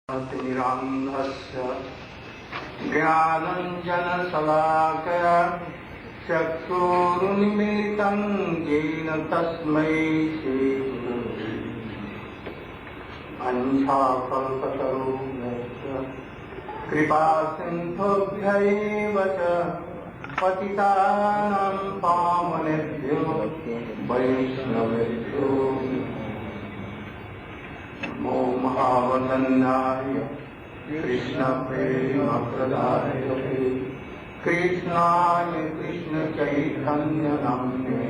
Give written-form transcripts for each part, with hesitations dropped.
तिमिरान्धस्य ज्ञानाञ्जनशलाकया चक्षुरुन्मीलितं येन तस्मै श्रीगुरवे अन्धाकल्पतरुभ्यश्च कृपासिन्धुभ्यैव च पतितानां पावनेभ्यो वैष्णवेभ्यो नमो महावदन्याय कृष्णप्रेमप्रदायते कृष्णाय कृष्णचैतन्यनाम्ने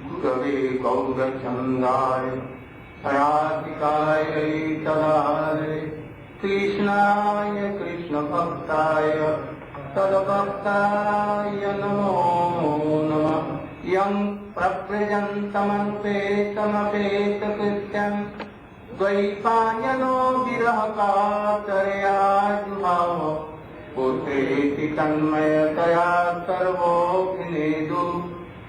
गुरवे गौरचन्द्राय राधिकायै तदालये कृष्णाय कृष्णभक्ताय तद्भक्ताय नमो नमः। यं प्रव्रजन्तमन्वेतमपेतकृत्यं द्वैपायनो विरहकातरया जुहाव पुत्रेति तन्मयतया सर्वोऽभिनेदु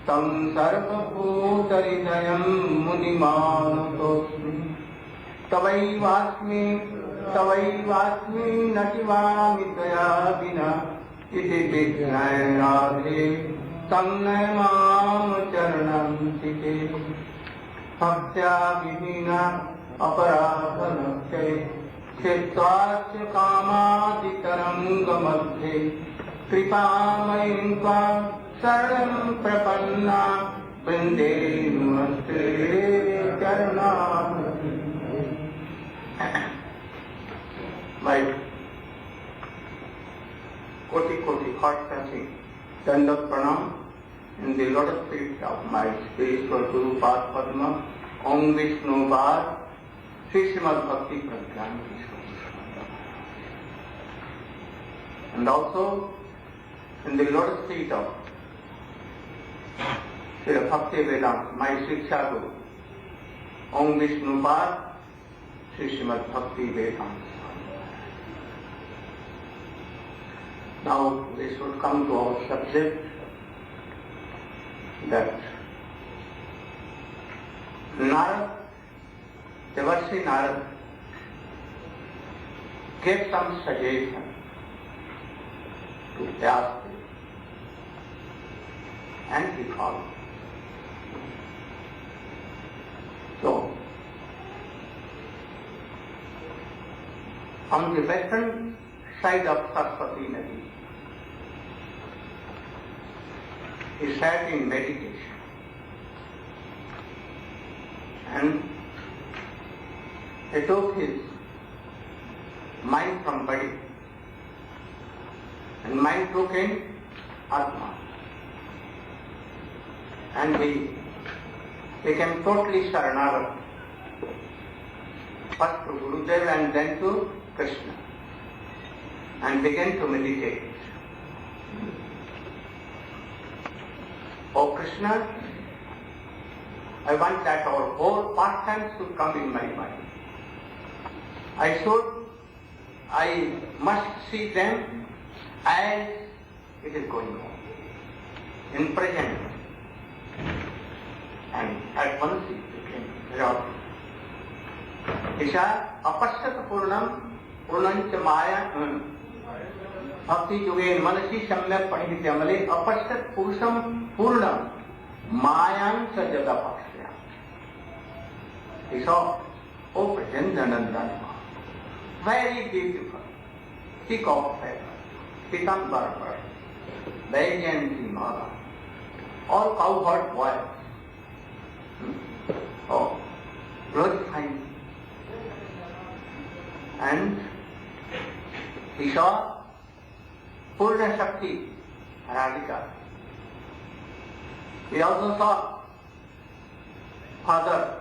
तं सर्वभूतहृदयं मुनिमानतोऽस्मि। तवैवास्मि न जीवामि त्वया विना इति विज्ञाय राधे तन्नय मां चरणं चिते। भक्त्या विहीना अपराधनक्षे क्षेत्राच्च कामादितरङ्गमध्ये कृपामयीं त्वां शरणं प्रपन्ना वृन्दे नमस्ते चरणामृते। कोटि कोटि heart-touching Dandat Pranam in the lotus feet of my spiritual Guru Padma, Om Vishnu Pad, Sri Srimad Bhakti Prajnana Vishnu. And also in the lotus feet of Sri Bhakti Vedanta, my Shiksha Guru, Om Vishnu Pad, Sri Srimad Bhakti Vedanta. Now we should come to our subject, that Narad, Devarsi Narad, gave some suggestion to Vyasdev, and he followed. So, on the western side of Saraswati Nadi, he sat in meditation, and he took his mind from body, and mind took in Atma, and he became totally Sharanagata, first to Gurudeva and then to Krishna, and began to meditate. Oh Krishna, I want that our whole pastimes should come in my mind. I must see them as it is going on, in present. And at once it became reality. Isha apashyat purnancha maya Bhakti Yugen Manasi Samyak Pandityamale Apashyat Purusham Purnam Mayan Sajada Pakshya. He saw, oh Prajandanandana, very beautiful, peacock feather, Pitambar bird, Vajayanti Mala, all cowherd boys. Oh, really fine. And he saw Purna Shakti, Radhika. He also saw Father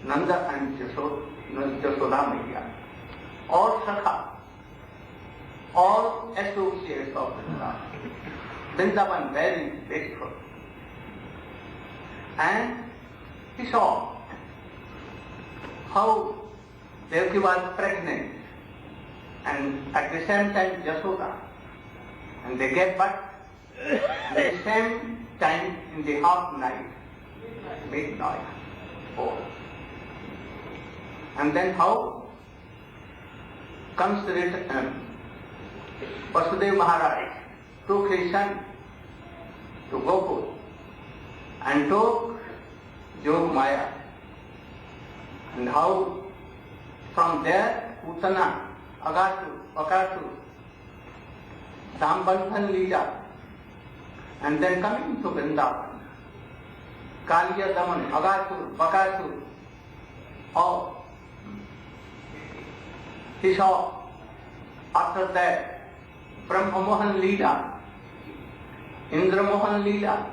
Nanda and Jasoda Maya, all Sakha, all associates of Vrindavan. Vrindavan very beautiful. And he saw how Devaki was pregnant, and at the same time Jasoda. And they gave birth at the same time in the half night, midnight. Oh. And then how comes the Vasudeva Maharaj took his son to Gokul and took Jog Maya. And how from there Utana, Agatu, Pakatu, Dambandhan Leela, and then coming to Vrindavan, Kaliya Daman, Agatu, Pakatu, all he saw. After that, Brahma Mohan Leela, Indra Mohan Leela,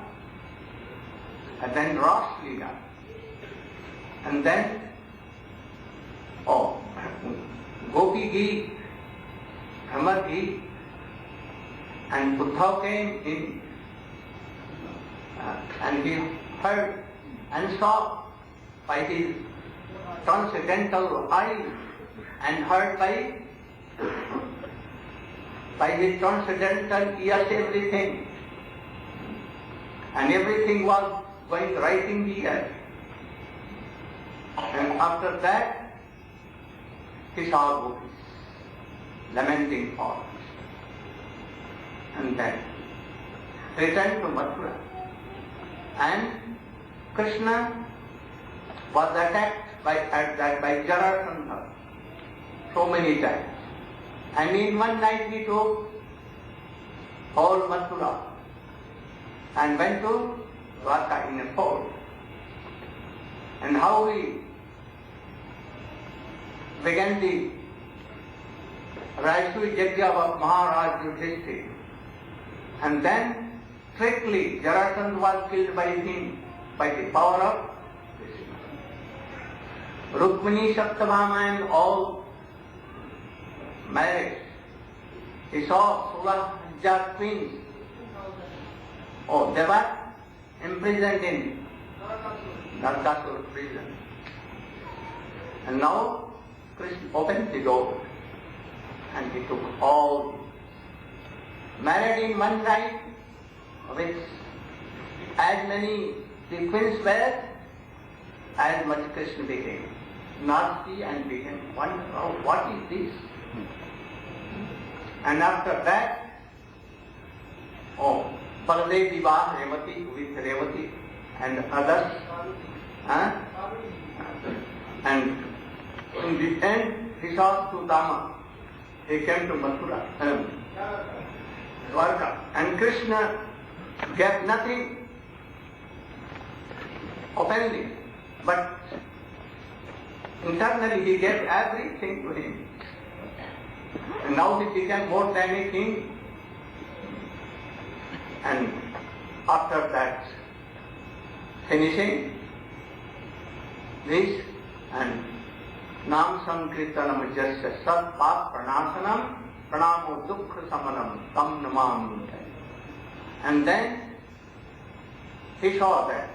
and then Ras Leela, and then Gopi Geet, Bhramar Geet, and Buddha came in, and he heard and saw by his transcendental eye and heard by his transcendental ears everything, and everything was going right in the ear. And after that, he saw gopis lamenting for us, and then returned to Mathura. And Krishna was attacked by Jarasandha so many times. And in one night he took whole Mathura and went to Dwarka in a fort. And how he began the Raisui Yajna of Maharaj Yudhishthira. And then strictly Jarasandha was killed by him by the power of Krishna. Rukmini, Satyabhama and all married. He saw 16 queens. They were imprisoned in Narakasura prison. And now Krishna opened the door and he took all, married in one night with as many the queens were, as much Krishna became nasty and became wonderful. Oh, what is this? And after that, Baladev Vivah Revati with Revati and others. And in the end, he saw Sudama. He came to Mathura, Dwarka, and Krishna gave nothing openly, but internally he gave everything to him. And now he became more than a king. And after that, finishing this and Nam Sankirtanam Jasya Sat Pap Pranasanam Pranamo Dukkha Samanam Tam Namam. And then he saw that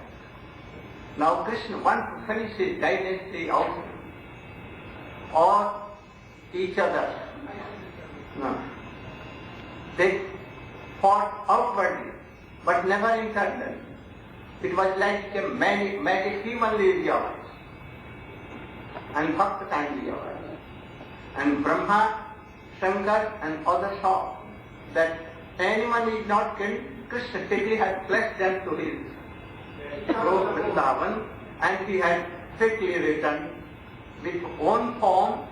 now Krishna wants to finish his dynasty also, or each other. No. They fought outwardly, but never internally. It was like a magic humanly realized and Bhakti time realized. And Brahma, Shankar and others saw that anyone is not killed. Krishna quickly had blessed them to his grove Vrindavan, and he had quickly returned with own form.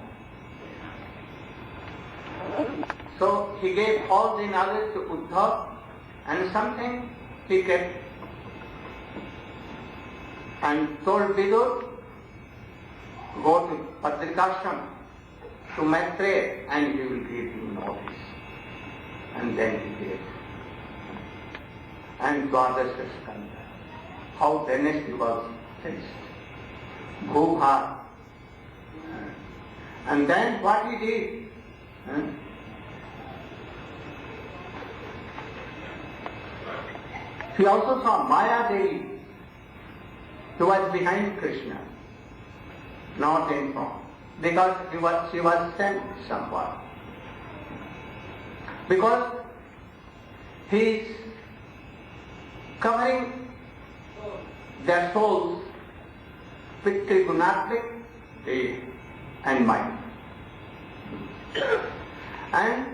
So he gave all the knowledge to Uddhav, and something he kept and told Vidur, go to Padrikashram to Maitreya and he will give you notice. And then he gave. And Dwadasa Skanda, how dynasty was finished. Bhubha. And then what he did? He also saw Maya Devi, who was behind Krishna, not in form, because she was sent somewhat. Because he is covering their souls with Trigunatric, the and mind. And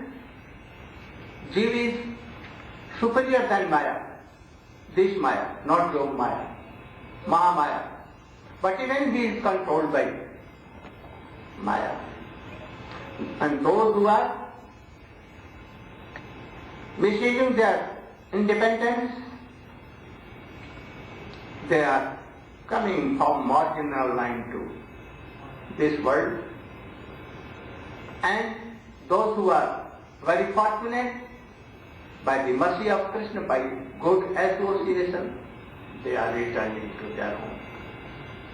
Jiva is superior than Maya. This Maya, not Yog Maya, Mahamaya. But even he is controlled by Maya. And those who are misusing their independence, they are coming from marginal line to this world. And those who are very fortunate, by the mercy of Krishna, by good association, they are returning to their home,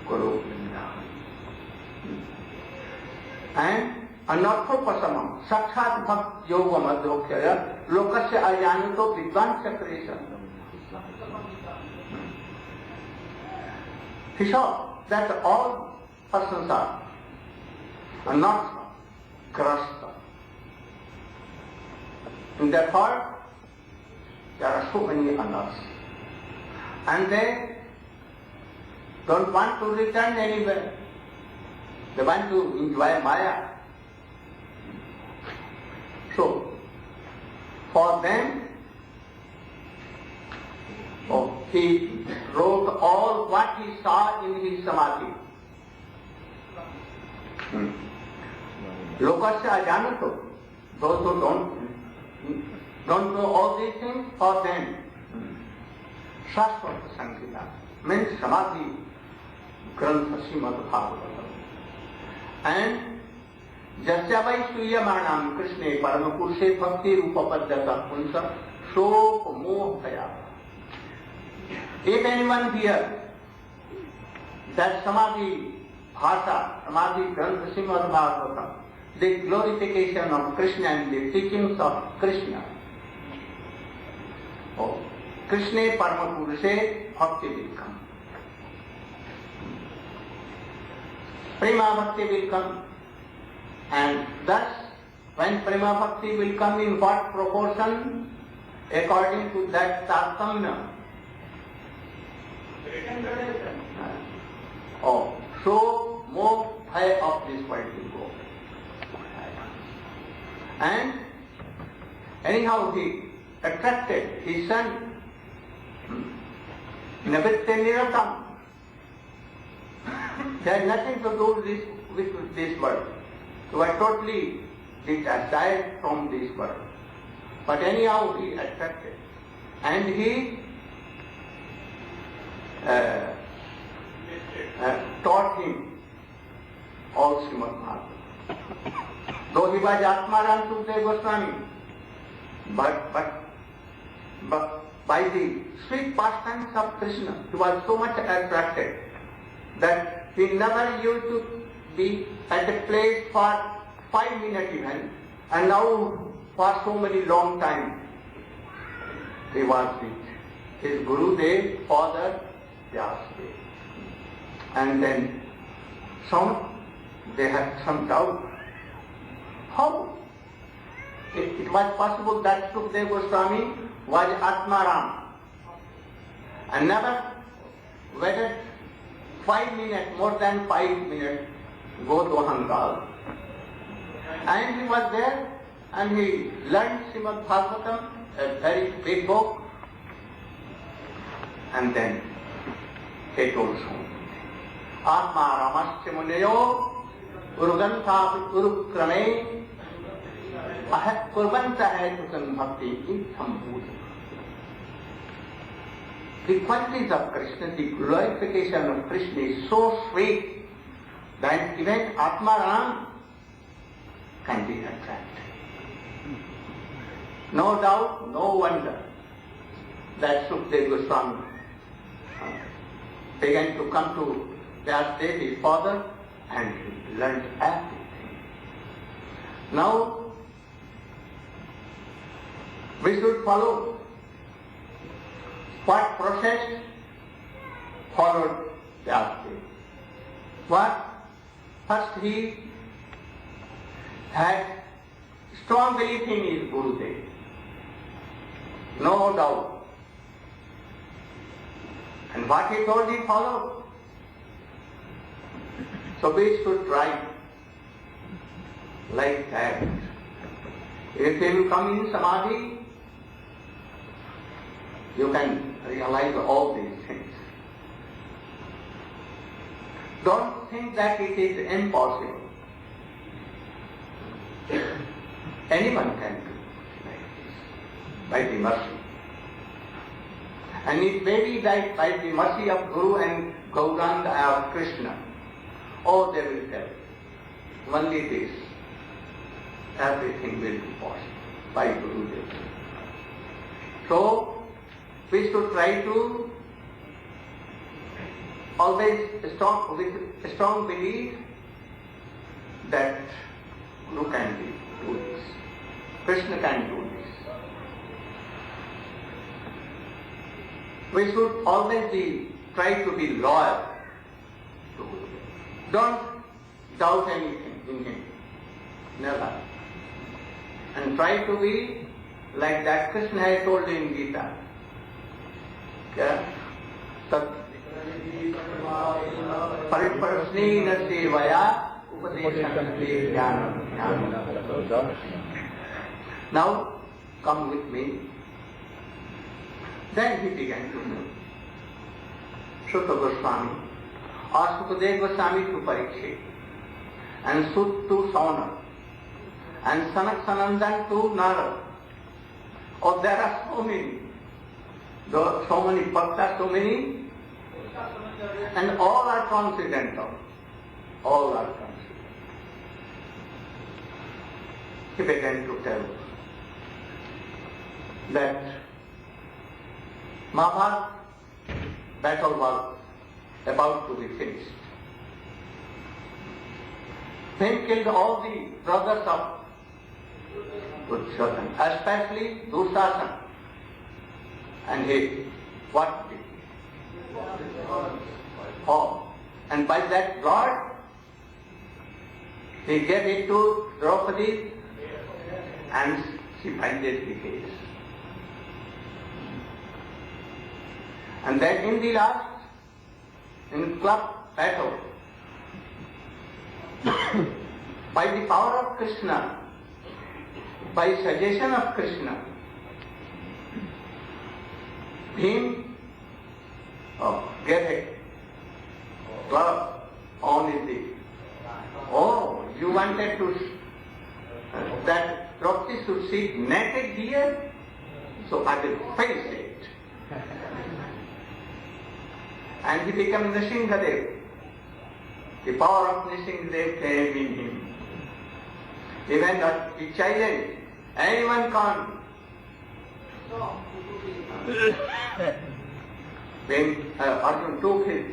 Guru Vrindavan. And anarthopasamam, sakshat bhakt yoga madhokya, lokasya ajanito vidvansya kresa. He saw that all persons are not grasta. In their heart, there are so many others. And they don't want to return anywhere. They want to enjoy Maya. So, for them, he wrote all what he saw in his samadhi. Lokasya ajanato, those who don't know all these things, for them, Shaswata Sankita means samadhi, grantha Srimad Bhagavatam. And Jasya vai Suyyamanam Krishna Paramapurushe Bhakti Rupa Paddhata Punsa Shok Moh Bhaya. If anyone hears that Samadhi Bhasa, Samadhi Grantha Srimad Bhagavatam, the glorification of Krishna and the teachings of Krishna, Krishna Paramapurushe Bhakti will come. Prema Bhakti will come. And thus, when Prema Bhakti will come in what proportion? According to that Tartamya. So more bhaya of this world will go. And anyhow he attracted his son Navitya Niratam. There is nothing to do with this world. So I totally detached from this world. But anyhow he attracted. And he taught him all Srimad Bhagavatam. Though he was Atmaram Sukadeva Goswami, but by the sweet pastimes of Krishna, he was so much attracted that he never used to be at a place for 5 minutes even, and now for so many long time he was with his Gurudev, Father Vyasdev. And then they had some doubt. How it was possible that Sukadeva Goswami was Atmaram and never waited 5 minutes, more than 5 minutes, go to Hangal. And he was there and he learned Srimad Bhagavatam, a very big book. And then he told so. Atmaramasya muneyo urgantha urukrame ahat kurvanta hai tusam bhakti itham bhuta. The qualities of Krishna, the glorification of Krishna is so sweet that even Atmaram can be attracted. No doubt, no wonder that Sukadeva Goswami began to come to Vyasdev, his father, and he learned everything. Now, we should follow what process followed Vyasdev. First he had strong belief in his Gurudev. No doubt. And what he told he followed. So we should try like that. If you come in samadhi, you can realize all these things. Don't think that it is impossible. Anyone can do like this, by the mercy. And it may be that by the mercy of Guru and Gauranga or Krishna, oh, they will tell you, only this, everything will be possible by Gurudev. So, we should try to always with strong belief that Guru can do this, Krishna can do this. We should always try to be loyal to Guru. Don't doubt anything in him, never. And try to be like that Krishna has told in Gita. Pariprasnena sevaya upadeshanate jnanam. Now, come with me. Then he began to know. Sutta Goswami, or Sukadeva Goswami to Parikshit, and Sut to Sauna, and Sanak Sanandan to Narada. Oh, there are so many. So many bhaktas, so many, and all are transcendental. All are transcendental. He began to tell that Mahabharata battle was about to be finished. He killed all the brothers of Duryodhana, especially Dursasana. And he, what did he? Oh, and by that blood, he gave it to Draupadi and she binded the case. And then in the last, in club battle, by the power of Krishna, by suggestion of Krishna, Bhim gave a club on his head. Oh, you wanted to that Draupadi should sit naked here, so I will face it. And he became Nrsimhadev. The power of Nrsimhadev came in him. Even the child, anyone can't. When Arjuna took his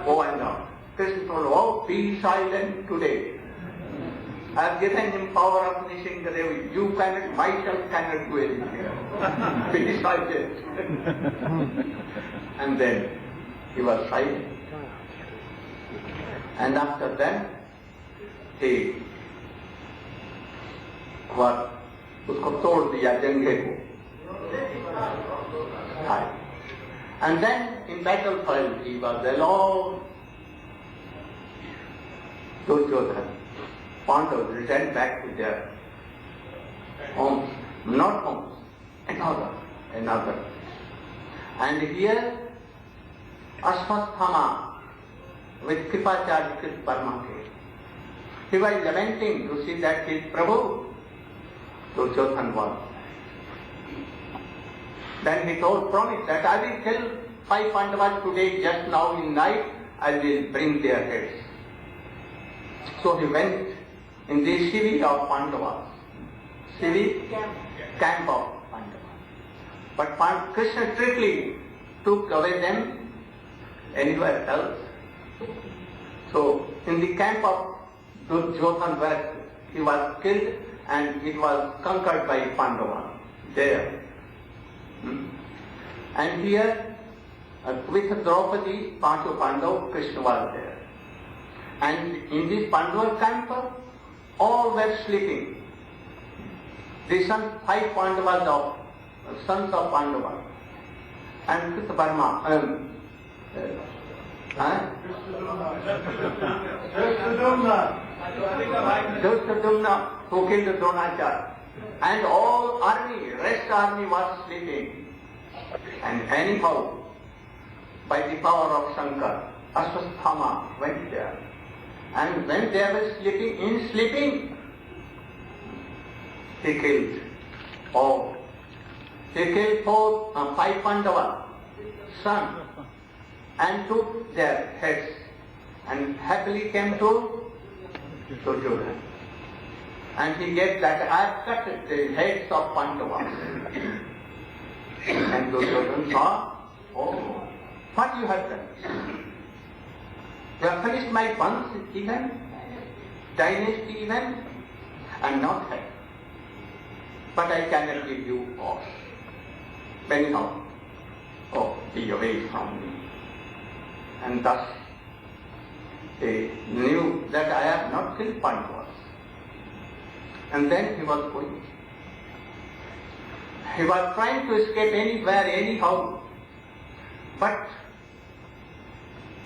bow and arrow, Krishna told, oh, be silent today. I have given him power of Nrsimhadev. You cannot, myself cannot do anything. Be silent. And then he was silent. And after that, he उसको तोड़ दिया जंघे को. And then in battlefield he was alone. Duryodhana, Pandavas returned back to their homes, not homes, another. And here Ashwasthama with Kripacharya Krit Parma came. He was lamenting to see that his Prabhu, Duryodhana was. Then he told, promise that I will kill 5 Pandavas today, just now in night, I will bring their heads. So he went in the Shivi of Pandavas, Shivi camp of Pandavas. But Krishna strictly took away them anywhere else. So in the camp of Duryodhana where he was killed and it was conquered by Pandavas there. And here with Draupadi, Panchu Pandav, Krishna was there. And in this Pandava camp, all were sleeping. The 5 Pandavas of sons of Pandava and Krit Parma. Duryodhana who killed Dronacharya, and all army, rest army was sleeping. And anyhow, by the power of Shankar, Ashwasthama went there. And when they were sleeping, he killed all. He killed 5 Pandava sons and took their heads and happily came to Duryodhana. And he gave that, I have cut the heads of Pandavas. And Duryodhana saw, oh, what you have done? You have finished my Vansh even, dynasty even, and not head. But I cannot give you all. Anyhow, be away from me. And thus they knew that I have not killed Pandavas. And then he was going. He was trying to escape anywhere, anyhow. But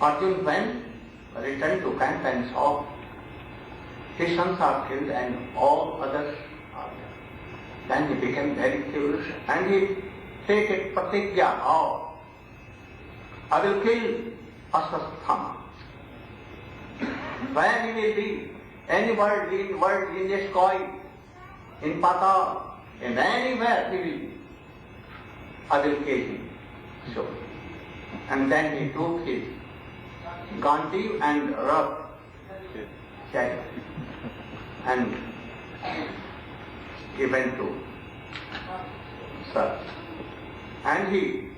Arjuna went, returned to camp and saw his sons are killed and all others are there. Then he became very curious and he take a pratigya, I will kill Ashwasthama. Where he will be, any world in the sky, in Patal, in anywhere he will be, I will kill him. So, and then he took his Gandhi and rubbed and given to Sir. And he,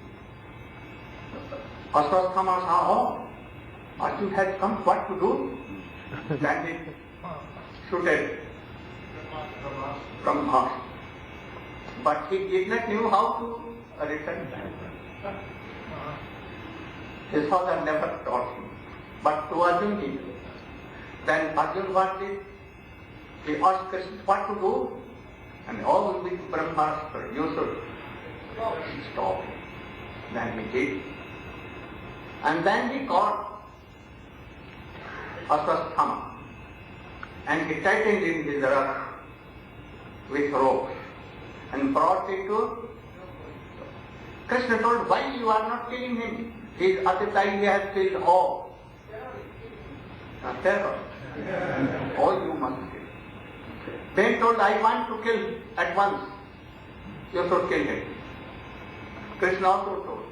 Ashwasthama saw, Arjuna has come, what to do? Then he shooted from Mars. But he did not know how to return. His father never taught him. But to Arjuna he knew. Then Arjuna wanted, he asked Krishna what to do. And all with Brahmastra, you should stop him. Then he did. And then he caught Ashwasthama and he tightened in his ruff with ropes and brought it to Krishna. Told, why you are not killing him? He is Aditya, he has killed all. Terror. All you must kill. Then told, I want to kill at once. You should kill him. Krishna also told.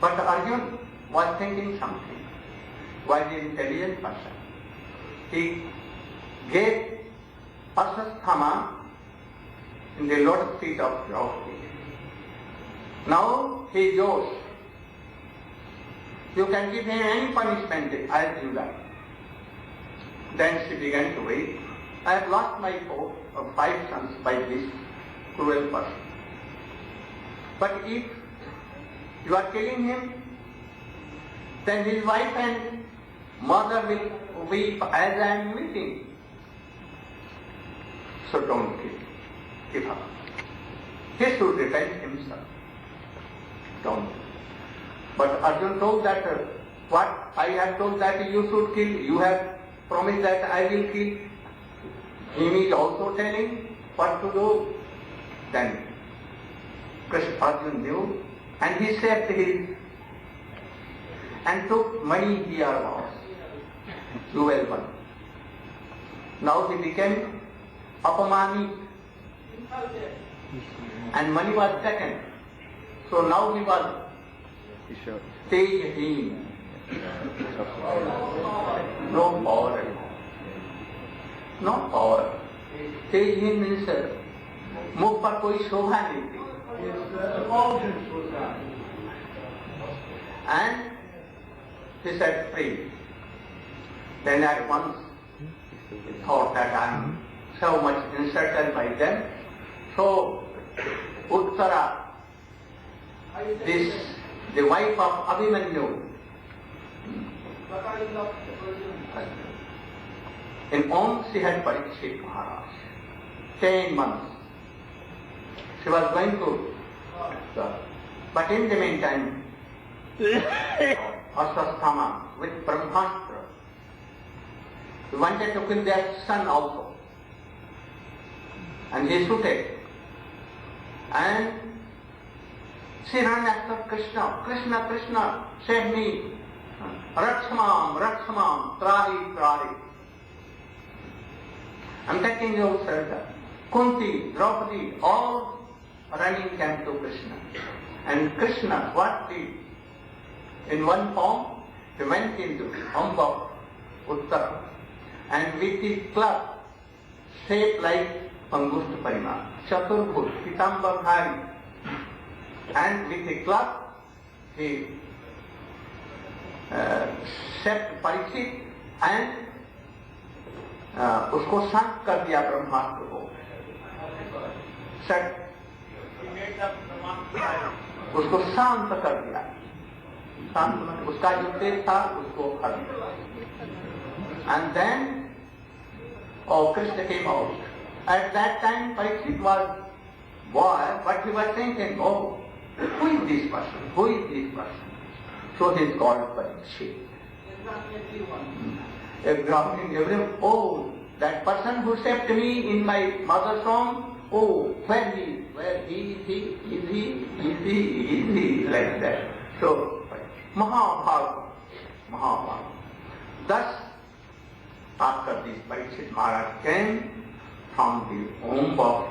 But Arjuna was thinking something. Was an intelligent person. He gave Ashwasthama in the lotus feet of Draupadi. Now he is yours. You can give him any punishment as you like. Then she began to weep. I have lost my 5 sons by this cruel person. But if you are killing him, then his wife and mother will weep as I am weeping. So don't kill. Give up. He should repent himself. Don't. But Arjuna told that, what I have told that you should kill, you have promised that I will kill. Him is also telling what to do. Then Krishna Arjuna knew and he saved his and took money here was jewel one. Now he became Apamani and money was taken. So now he was Tejheen. No power. No power. Tejheen means मुख पर कोई शोभा नहीं थी. And he set free. Then at once he thought that I am so much insulted by them. So Uttara, the wife of Abhimanyu, in Om she had Parikshit Maharaj. 10 months. She was going to, but in the meantime, Ashwasthama with Brahmastra He wanted to kill their son also. And he shooted. And she ran after Krishna. Krishna, Krishna, save me. Rakshamam, Rakshamam, Trahi, Trahi. I'm taking your shelter. Kunti, Draupadi, all running came to Krishna. And Krishna, what did? In one form, he went into the hump of Uttara, and with his club, shaped like Pangusta Parima, Chaturbhuj, Pitambar Hari, and with a club, he shaped Parikshit and उसको शांत कर दिया ब्रह्मास्त्र को, उसको शांत कर दिया, शांत उसका जो तेज था उसको खत्म. And then, Krishna came out. At that time, Parikshit was boy, but he was thinking, oh, who is this person? Who is this person? So he is called Parikshit. Everyone, oh, that person who saved me in my mother's home, oh, where he is he, like that. So, Mahabharata. Thus, after this, Parikshit Maharaj came from the womb of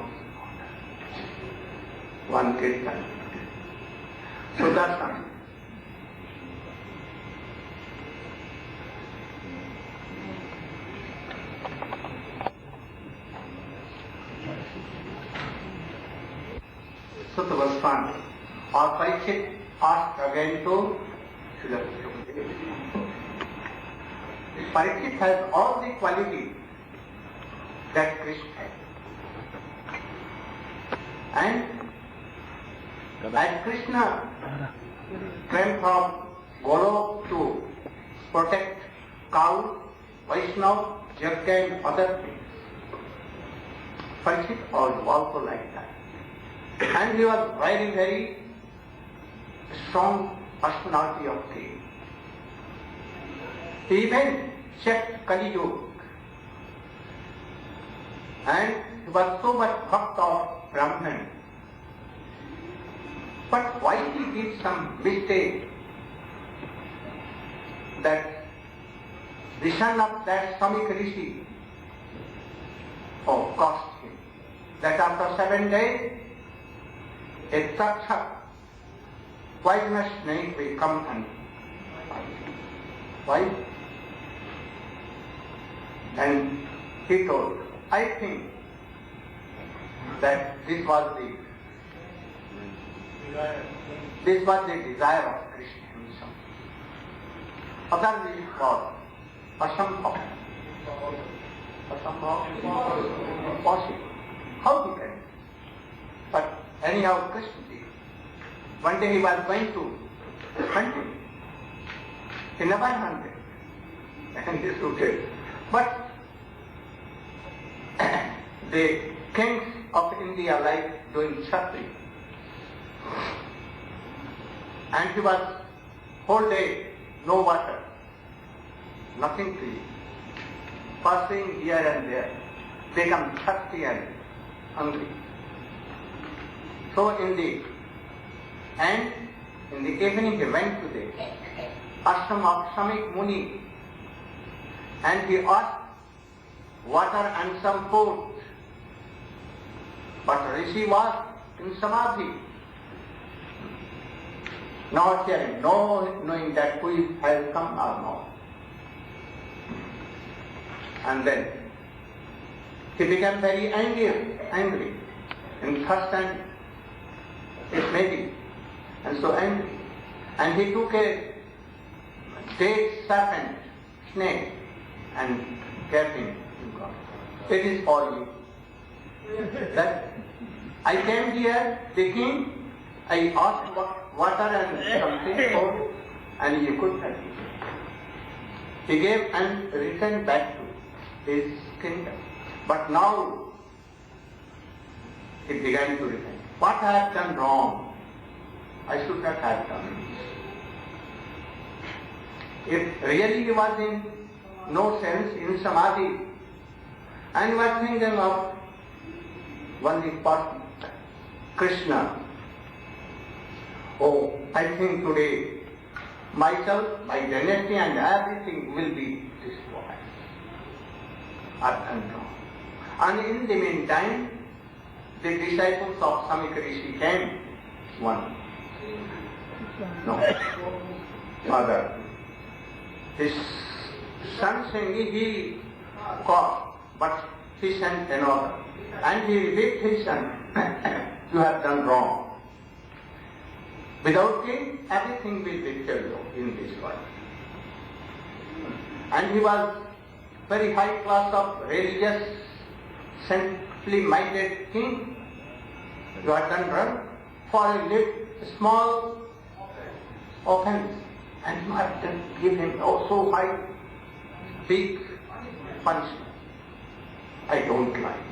one kirtan. So that's something. Sutta Goswami or Parikshit asked again to Srila Sukadeva. Parikshit has all the qualities that Krishna has. And as Krishna came from Golok to protect cows, Vaishnava, Yajna and other things, Parikshit was also like that. And he was very, very strong personality of king. He even checked Kali Yuga. And he was so much bhakt of Brahman. But why he did some mistake that the son of that Samik Rishi caused him, that after 7 days a Takshak, poisonous snake will come and bite. Why? And he told, I think that this was the desire of Krishna himself. Otherwise it was Asambhav. Impossible. How he can? But anyhow, Krishna did. One day he was going to hunting. He never hunted. And he shooted. But the kings of India like doing Kshatri. And he was whole day, no water, nothing to eat. Passing here and there, become thirsty and hungry. So in the evening he went to the ashram of Samik Muni and he asked water and some food. But Rishi was in Samadhi, not hearing, no knowing that who has come or not. And then he became very angry in first and it may be, and so angry. And he took a dead serpent, snake, and gave him to God. It is for you. That I came here, the king, I asked water and something for, and you could have it. He gave and returned back to his kingdom. But now he began to repent. What I have done wrong? I should not have done it. If really he was in no sense in samadhi, and was thinking of only person, Krishna. Oh, I think today myself, my dynasty and everything will be destroyed. And in the meantime, the disciples of Samika Rishi came. One. No. Father. His son Singhi he caught, but he sent another. And he rebuked his son. You have done wrong. Without king, everything will be killed in this world. And he was very high class of religious, saintly minded king. You have done wrong for a small offense, and you have to give him also high, big punishment. I don't like it.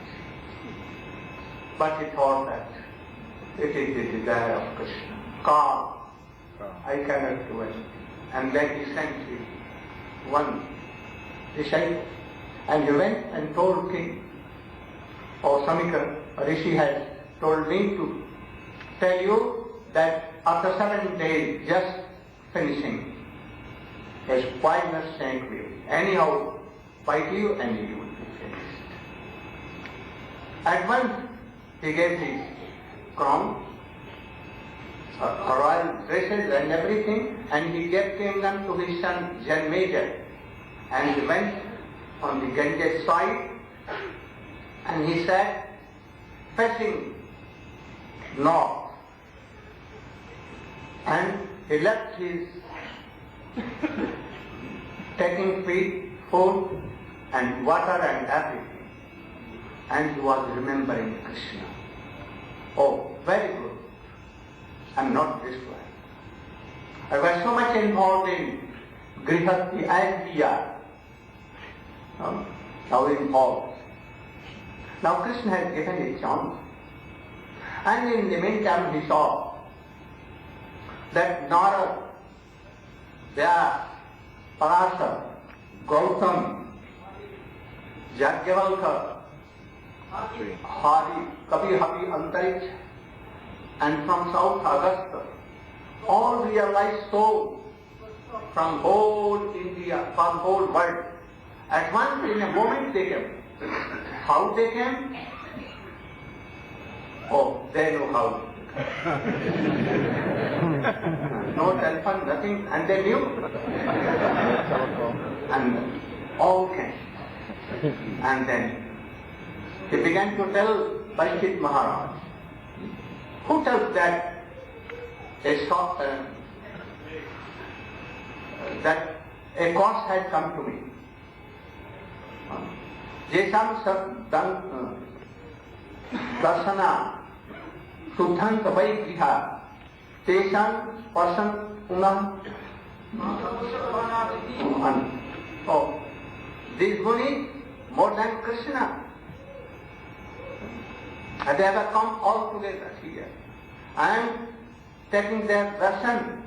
But he thought that it is the desire of Krishna. Calm. I cannot do anything. And then he sent one disciple, and he went and told king, or Samika Rishi has told me to tell you that after 7 days, just finishing, his poisonous snake will anyhow bite you and you will be finished. At once he gave his crown, royal dresses and everything, and he gave kingdom to his son Janmeja, and he went on the Ganges side, and he sat facing north, and he left his taking food and water and everything, and he was remembering Krishna. Oh, very good. I'm not this way. I was so much involved in Grihasti as we are. Now involved. Now Krishna has given a chance. And in the meantime he saw that Narada, Vyasa, Parasar, Gautam, Yajnavalkya, Hare, Kabir Antariksh, and from South Augusta, all realized souls from whole India, from whole world. At once, in a moment they came. How they came? Oh, they know how. No telephone, nothing, and they knew. And all came. And then he began to tell Bhakti Maharaj. Who tells that a cause has come to me? Jesam darsana suddhant vaigriha tesam pasan unam. Oh, these munis more than Krishna. And they have come all together here. I am taking their darshan.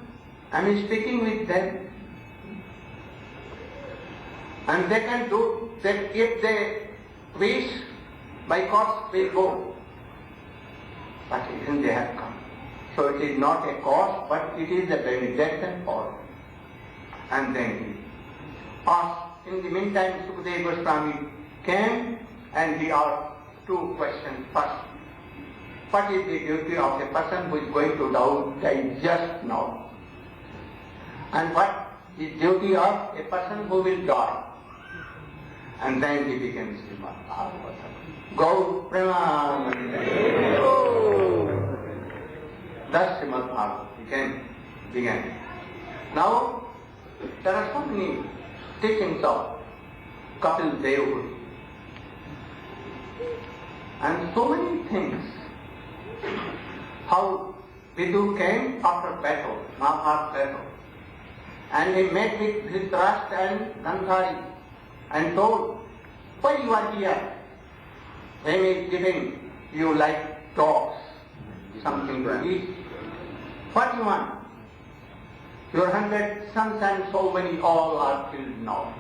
I am speaking with them. And they can do that if they wish, by course will go. But even they have come. So it is not a cause, but it is a benediction for. And then he asked. In the meantime, Sukadeva Goswami came and he asked 2 questions. First, what is the duty of a person who is going to die just now? And what is the duty of a person who will die? And then he began Srimad Bhagavatam. Go Premanande. Thus Srimad Bhagavatam began. Now, there are so many teachings of Kapil Dev and so many things. How Vidu came after battle, Mahabharata battle, and he met with Dhritarashtra and Gandhari and told, why you are here? Him is giving you like dogs something to eat. What you want? Your 100 sons and so many all are killed now.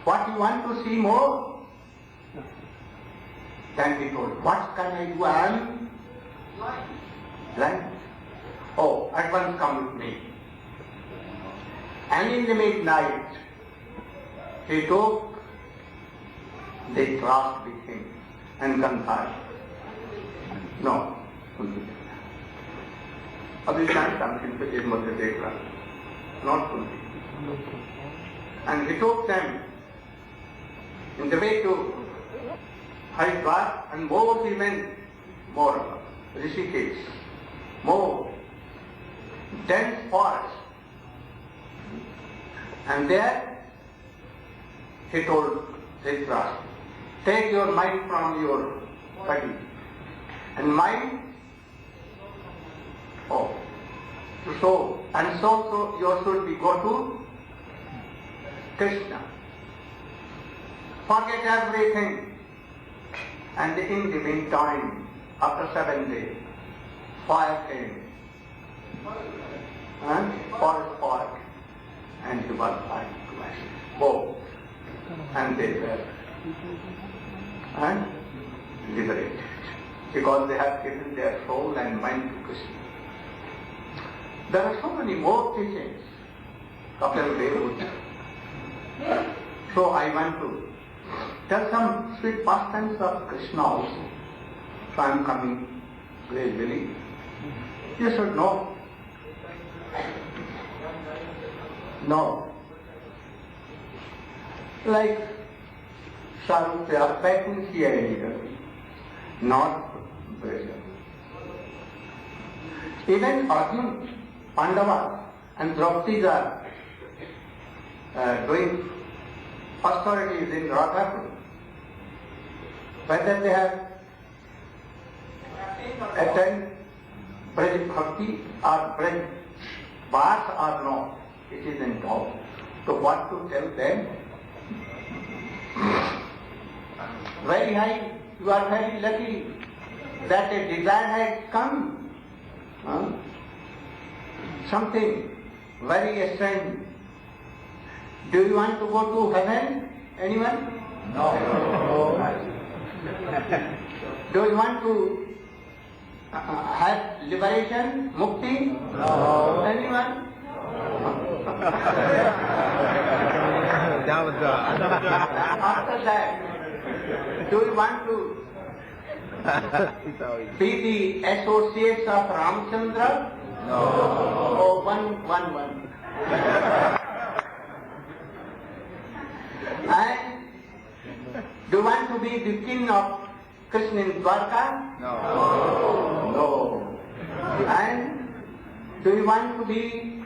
What you want to see more? Then he told, what can I do? I am blind. Oh, at once come with me. And in the midnight, he took the cross with him and confessed. No, अभी something to his mother dekha, not Kunti. And he took them in the way to Haridwar, and more he went, more Rishikesh, more dense forest. And there he told Dhritarashtra, take your mind from your body. And mind, so you should be go to Krishna. Forget everything. And in the meantime, after 7 days, fire came. And forest fire. And he was burned to ashes. Both. And they were and liberated. Because they have given their soul and mind to Krishna. There are so many more teachings. So I want to tell some sweet pastimes of Krishna also. So I am coming gradually. You should know. No. Like Sarupya, patent here, not pressure. Even Arjuna, Pandava and Draupadi are doing austerities in Radhapur. Whether they have attended Braj Bhakti or Braj Bhash or not, it is in doubt. So what to tell them? Very high, you are very lucky that a desire has come. Something very strange. Do you want to go to heaven? Anyone? No. Do you want to have liberation, mukti? No. Anyone? After that, do you want to be the associates of Ramchandra? No. Oh, one. And do you want to be the king of Krishna in Dwarka? No. No. And do you want to be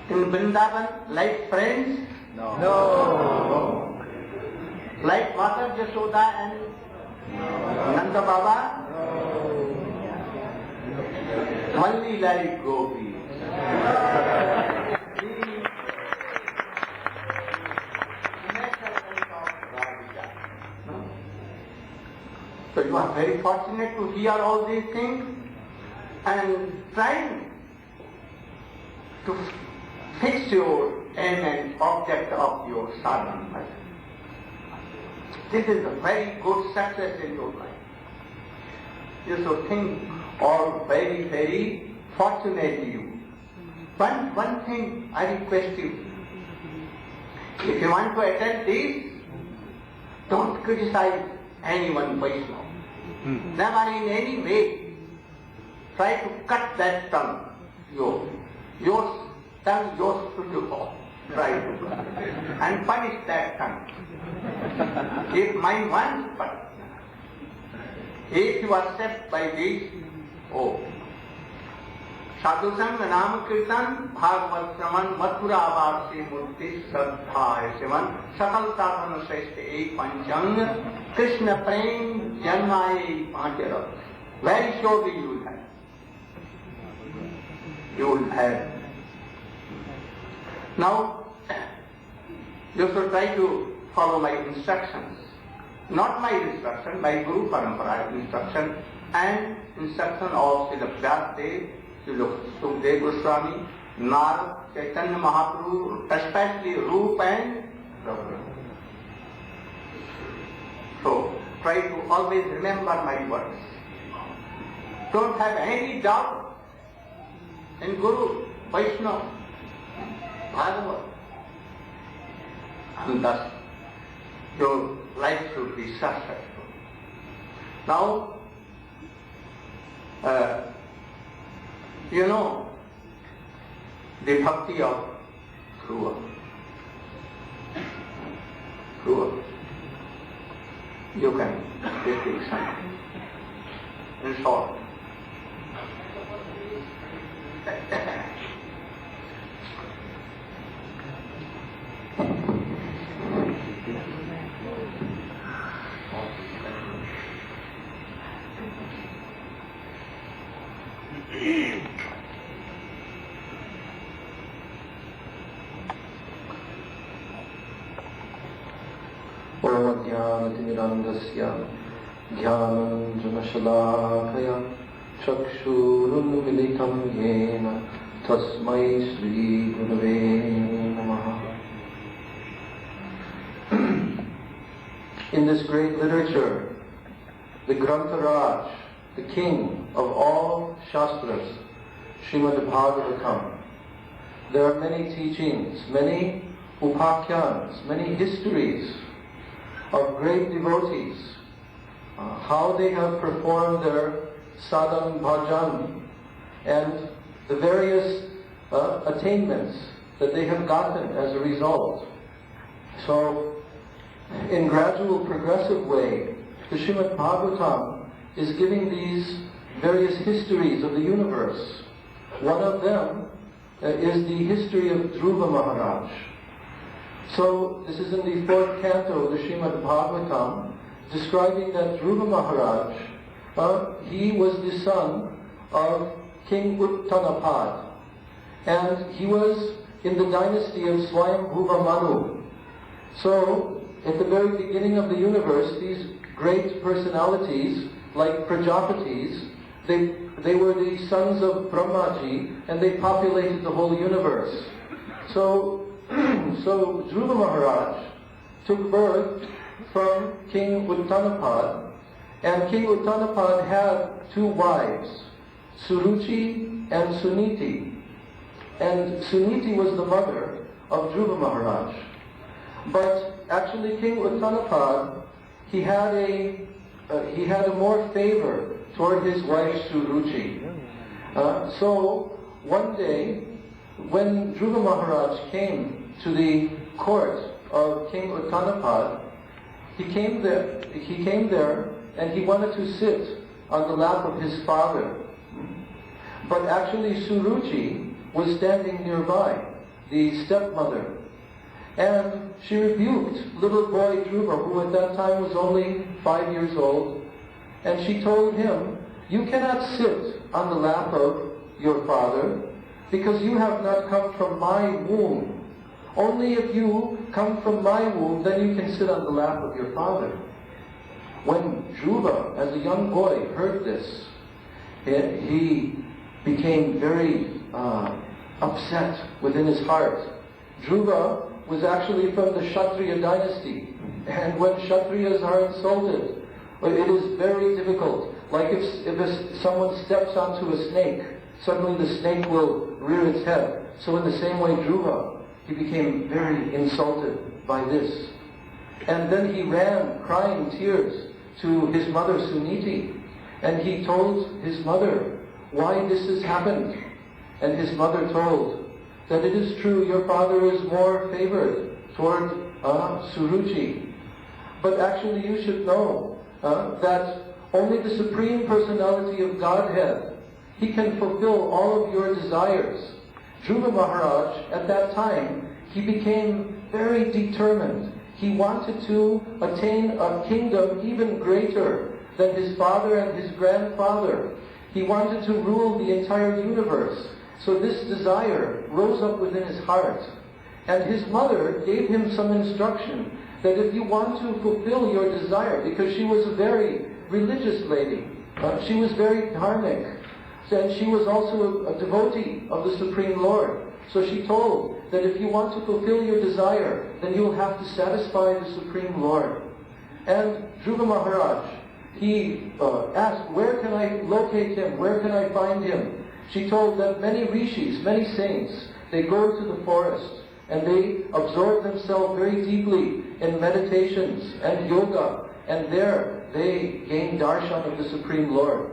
in Vrindavan like friends? No. No. Like Mother Jashoda and Nanda Baba? No. Only like Gopi. So you are very fortunate to hear all these things and trying to fix your aim and object of your sadhana. This is a very good success in your life. You should think all very, very fortunate you. One thing I request you. If you want to attend this, don't criticize anyone Vaishnava. Never in any way try to cut that tongue. Your tongue, yours should you fall. Try to cut it. And punish that tongue. If mine once, but if you accept by this, Sadhu Sangha Nam Kirtan, Bhagavad Shraman, Mathura Avarsi Murti, Sadhya Sivan, Sakal Sadhana Sreshta Ek Panchang, Krishna Prem, Janmai Panchara. Very surely you will have. You will have. Now, you should try to follow my instructions. Not my instruction, my Guru Parampara instruction and instruction of Srila Vyasdev, Srila Sukdev Goswami, Narayana Chaitanya Mahaprabhu, especially Rupa and problem. So try to always remember my words. Don't have any doubt in Guru, Vaishnava, Bhagavad. And thus your life should be successful. Now, you know the bhakti of Dhruva. Dhruva. You can take it something. In short. Jnanatimirandasya Jnananjanashalakaya Chakshurunmilitam Yena Tasmai Sri Gurave Namaha. In this great literature, the Grantharaj, the king of all Shastras, Srimad Bhagavatam, there are many teachings, many upakhyans, many histories of great devotees, how they have performed their sadhan bhajan and the various attainments that they have gotten as a result. So, in gradual progressive way, the Srimad Bhagavatam is giving these various histories of the universe. One of them is the history of Dhruva Maharaj. So this is in the 4th canto of the Srimad Bhagavatam, describing that Dhruva Maharaj, he was the son of King Uttanapad, and he was in the dynasty of Swayambhuva Manu. So at the very beginning of the universe, these great personalities, like Prajapatis, they were the sons of Brahmaji, and they populated the whole universe. So Dhruva Maharaj took birth from King Uttanapad, and King Uttanapad had 2 wives, Suruchi and Suniti. And Suniti was the mother of Dhruva Maharaj. But actually King Uttanapad, he had a more favor toward his wife Suruchi. So one day, when Dhruva Maharaj came to the court of King Uttanapad, he came there and he wanted to sit on the lap of his father. But actually Suruchi was standing nearby, the stepmother. And she rebuked little boy Dhruva, who at that time was only 5 years old, and she told him, "You cannot sit on the lap of your father, because you have not come from my womb. Only if you come from my womb, then you can sit on the lap of your father." When Dhruva, as a young boy, heard this, he became very upset within his heart. Dhruva was actually from the Kshatriya dynasty, and when Kshatriyas are insulted, it is very difficult. Like if someone steps onto a snake, suddenly the snake will rear its head. So in the same way, Dhruva, he became very insulted by this. And then he ran, crying tears, to his mother Suniti, and he told his mother why this has happened. And his mother told that it is true, your father is more favored toward Suruchi. But actually you should know that only the Supreme Personality of Godhead, he can fulfill all of your desires. Dhruva Maharaj, at that time, he became very determined. He wanted to attain a kingdom even greater than his father and his grandfather. He wanted to rule the entire universe. So this desire rose up within his heart. And his mother gave him some instruction that if you want to fulfill your desire, because she was a very religious lady, she was very dharmic, and she was also a devotee of the Supreme Lord. So she told that if you want to fulfill your desire, then you'll have to satisfy the Supreme Lord. And Dhruva Maharaj, he asked, where can I locate him? Where can I find him? She told that many rishis, many saints, they go to the forest and they absorb themselves very deeply in meditations and yoga, and there they gain darshan of the Supreme Lord.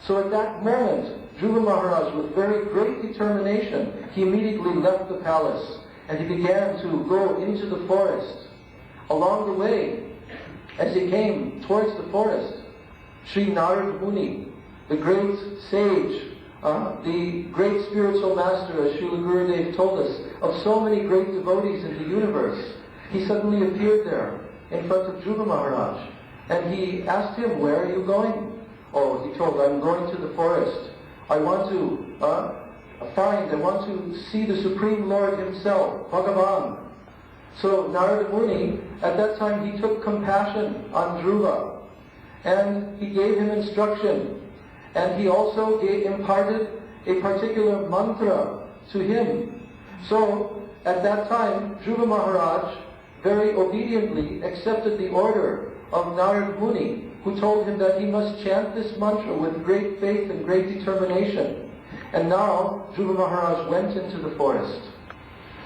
So at that moment, Dhruva Maharaj, with very great determination, he immediately left the palace and he began to go into the forest. Along the way, as he came towards the forest, Sri Narayana Muni, the great sage, the great spiritual master, as Srila Gurudeva told us, of so many great devotees in the universe, he suddenly appeared there in front of Dhruva Maharaj. And he asked him, where are you going? Oh, he told, I'm going to the forest. I want to see the Supreme Lord himself, Bhagavan. So Narada Muni, at that time, he took compassion on Dhruva, and he gave him instruction, and he also imparted a particular mantra to him. So at that time, Dhruva Maharaj very obediently accepted the order of Narada Muni, who told him that he must chant this mantra with great faith and great determination. And now Dhruva Maharaj went into the forest.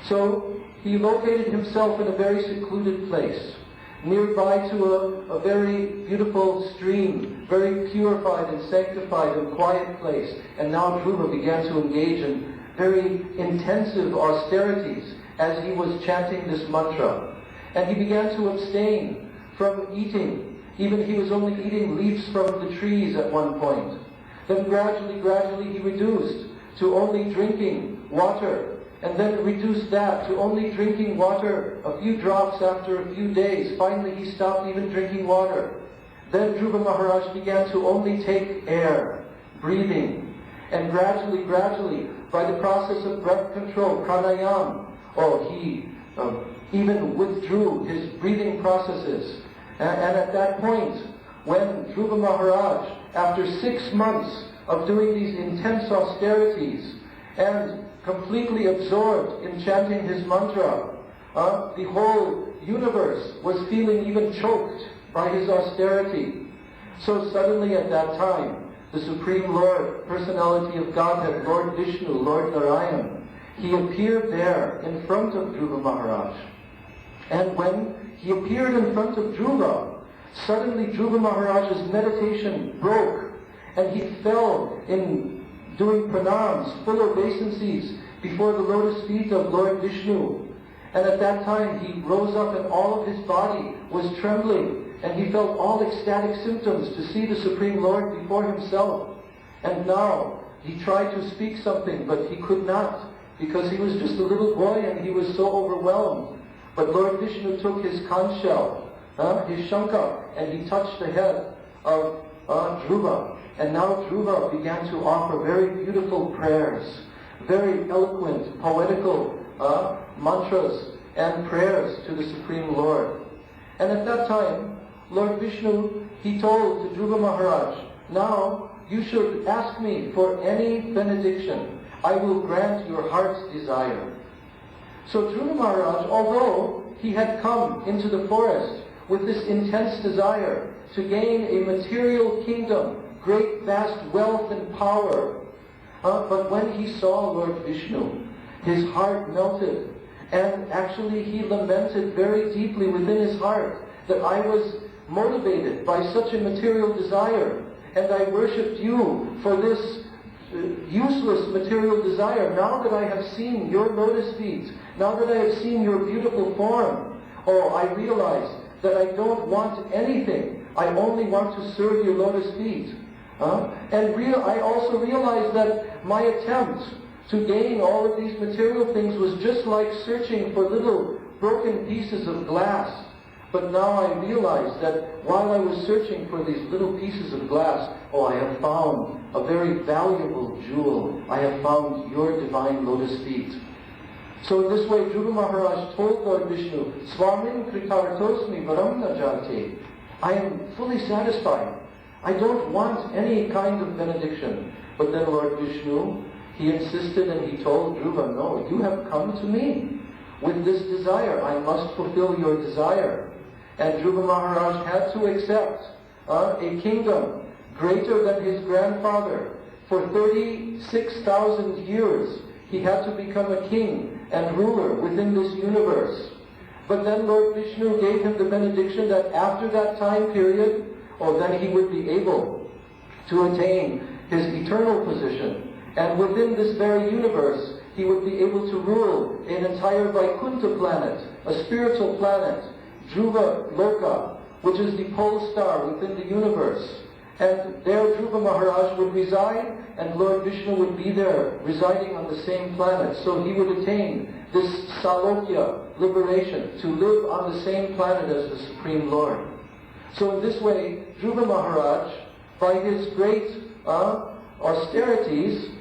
So he located himself in a very secluded place, nearby to a very beautiful stream, very purified and sanctified and quiet place. And now Dhruva began to engage in very intensive austerities as he was chanting this mantra. And he began to abstain from eating. Even he was only eating leaves from the trees at one point. Then gradually he reduced to only drinking water, and then reduced that to only drinking water a few drops after a few days. Finally he stopped even drinking water. Then Dhruva Maharaj began to only take air, breathing, and gradually, by the process of breath control, pranayama, he even withdrew his breathing processes. And at that point, when Dhruva Maharaj, after 6 months of doing these intense austerities and completely absorbed in chanting his mantra, the whole universe was feeling even choked by his austerity. So suddenly at that time, the Supreme Lord, Personality of Godhead, Lord Vishnu, Lord Narayana, he appeared there in front of Dhruva Maharaj. And when he appeared in front of Dhruva, suddenly Dhruva Maharaj's meditation broke, and he fell in doing pranams, full obeisances before the lotus feet of Lord Vishnu. And at that time he rose up and all of his body was trembling, and he felt all ecstatic symptoms to see the Supreme Lord before himself. And now he tried to speak something, but he could not, because he was just a little boy and he was so overwhelmed. But Lord Vishnu took his conch shell, his shankha, and he touched the head of Dhruva. And now Dhruva began to offer very beautiful prayers, very eloquent, poetical mantras and prayers to the Supreme Lord. And at that time, Lord Vishnu, he told to Dhruva Maharaj, now you should ask me for any benediction. I will grant your heart's desire. So Dhruva Maharaj, although he had come into the forest with this intense desire to gain a material kingdom, great vast wealth and power, but when he saw Lord Vishnu, his heart melted, and actually he lamented very deeply within his heart that I was motivated by such a material desire, and I worshipped you for this useless material desire. Now that I have seen your lotus feet, now that I have seen your beautiful form, I realize that I don't want anything. I only want to serve your lotus feet. I also realized that my attempt to gain all of these material things was just like searching for little broken pieces of glass. But now I realize that while I was searching for these little pieces of glass, I have found a very valuable jewel. I have found your divine lotus feet. So in this way, Dhruva Maharaj told Lord Vishnu, Swamin kritartosmi varam na jate. I am fully satisfied. I don't want any kind of benediction. But then Lord Vishnu, he insisted and he told Dhruva, no, you have come to me with this desire. I must fulfill your desire. And Dhruva Maharaj had to accept a kingdom greater than his grandfather. For 36,000 years, he had to become a king and ruler within this universe. But then Lord Vishnu gave him the benediction that after that time period, then he would be able to attain his eternal position. And within this very universe, he would be able to rule an entire Vaikuntha planet, a spiritual planet, Dhruva Loka, which is the pole star within the universe. And there Dhruva Maharaj would reside, and Lord Vishnu would be there, residing on the same planet. So he would attain this Salokya, liberation, to live on the same planet as the Supreme Lord. So in this way, Dhruva Maharaj, by his great austerities,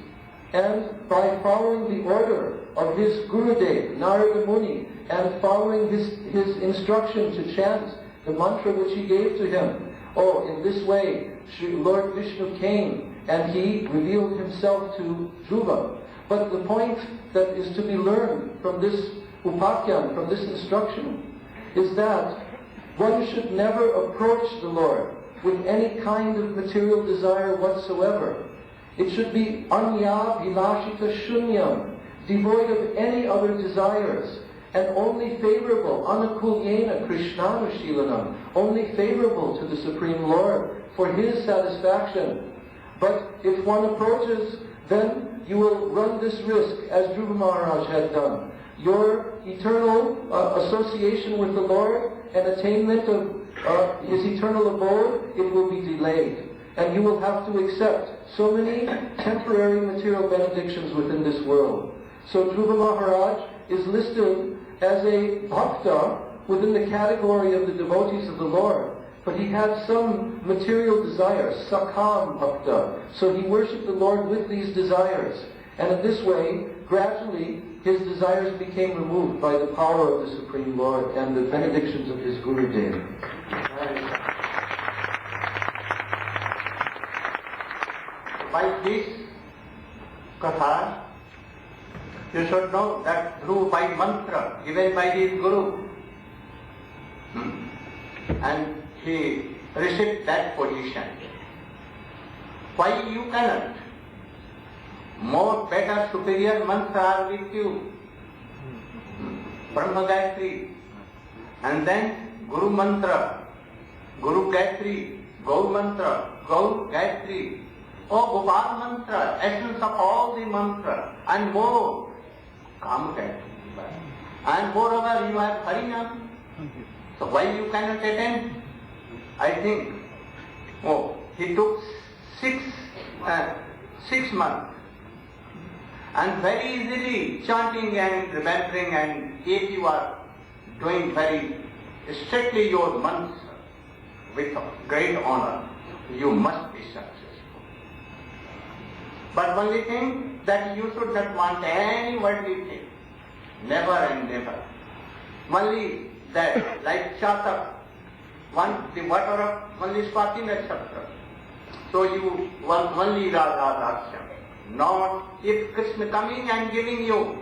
and by following the order of his Gurudev, Narada Muni, and following his instruction to chant the mantra which he gave to him, in this way, Lord Vishnu came and he revealed himself to Dhruva. But the point that is to be learned from this upakyan, from this instruction, is that one should never approach the Lord with any kind of material desire whatsoever. It should be anya vilashita shunyam, devoid of any other desires, and only favorable, anakulyena krishnanushilanam, only favorable to the Supreme Lord for his satisfaction. But if one approaches, then you will run this risk, as Dhruva Maharaj had done. Your eternal association with the Lord and attainment of his eternal abode, it will be delayed. And you will have to accept so many temporary material benedictions within this world. So Dhruva Maharaj is listed as a bhakta within the category of the devotees of the Lord. But he had some material desires, sakam bhakta. So he worshipped the Lord with these desires. And in this way, gradually, his desires became removed by the power of the Supreme Lord and the benedictions of his Gurudev. By this katha, you should know that through by mantra given by his Guru, and he received that position. Why you cannot? More better, superior mantra are with you. Brahma Gayatri, and then Guru Mantra, Guru Gayatri, Gaur Mantra, Gaur Gayatri, Gopal Mantra, essence of all the mantra, and more, Kam Gayatri. And moreover, you have Harinam. So why you cannot attend? I think, he took 6 months. And very easily chanting and remembering, and if you are doing very strictly your mantra with great honor, you must be successful. But only thing that you should not want any worldly thing. Never and never. Only that, like Chatak, the water of only Swati Nakshatra. So you want only Radha Darshan. Not if Krishna coming and giving you,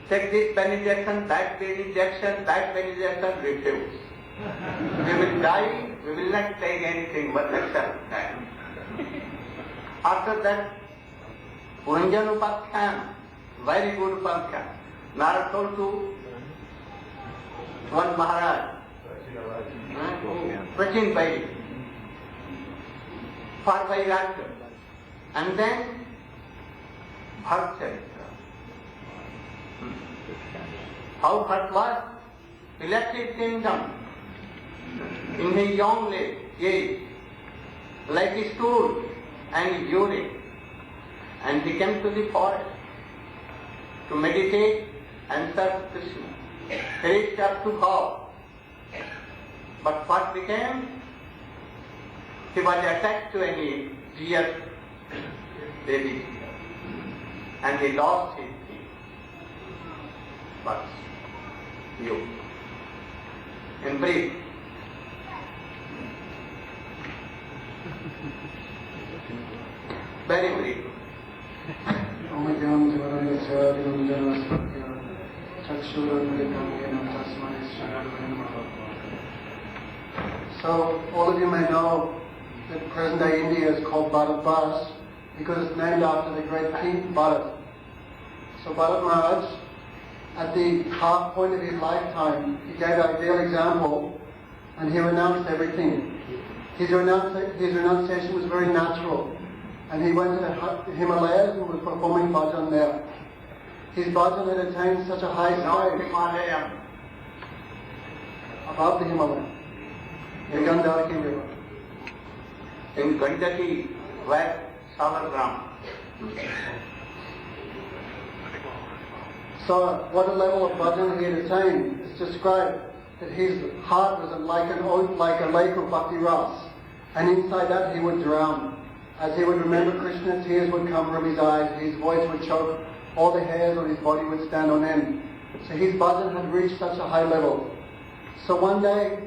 take this benediction, that benediction, refuse. We will die, we will not take anything but accept that. After that, Puranjan Upakhyan, very good Upakhyan. Narad told to one Maharaj, Prachin Bhai, for Vairagya. And then Bharat Charitra. How Bharat was? He left his kingdom in his young age, like a stool and urine. And he came to the forest to meditate and serve Krishna. He reached up to God. But what became? He was attached to any deer baby, and he lost his teeth. But you, in brief, very brief, So, all of you may know that present-day India is called Bharat because it's named after the great king Bharat. So Bharat Maharaj, at the half point of his lifetime, he gave an ideal example and he renounced everything. His renunciation was very natural, and he went to the Himalayas and was performing bhajan there. His bhajan had attained such a high stage above the Himalaya, the Gandharki River. In Gandaki, where Salagram. So, what a level of bhajan he had attained is described that his heart was like a lake of Bhakti Ras, and inside that he would drown. As he would remember Krishna, tears would come from his eyes, his voice would choke, all the hairs on his body would stand on end. So his bhajan had reached such a high level. So one day,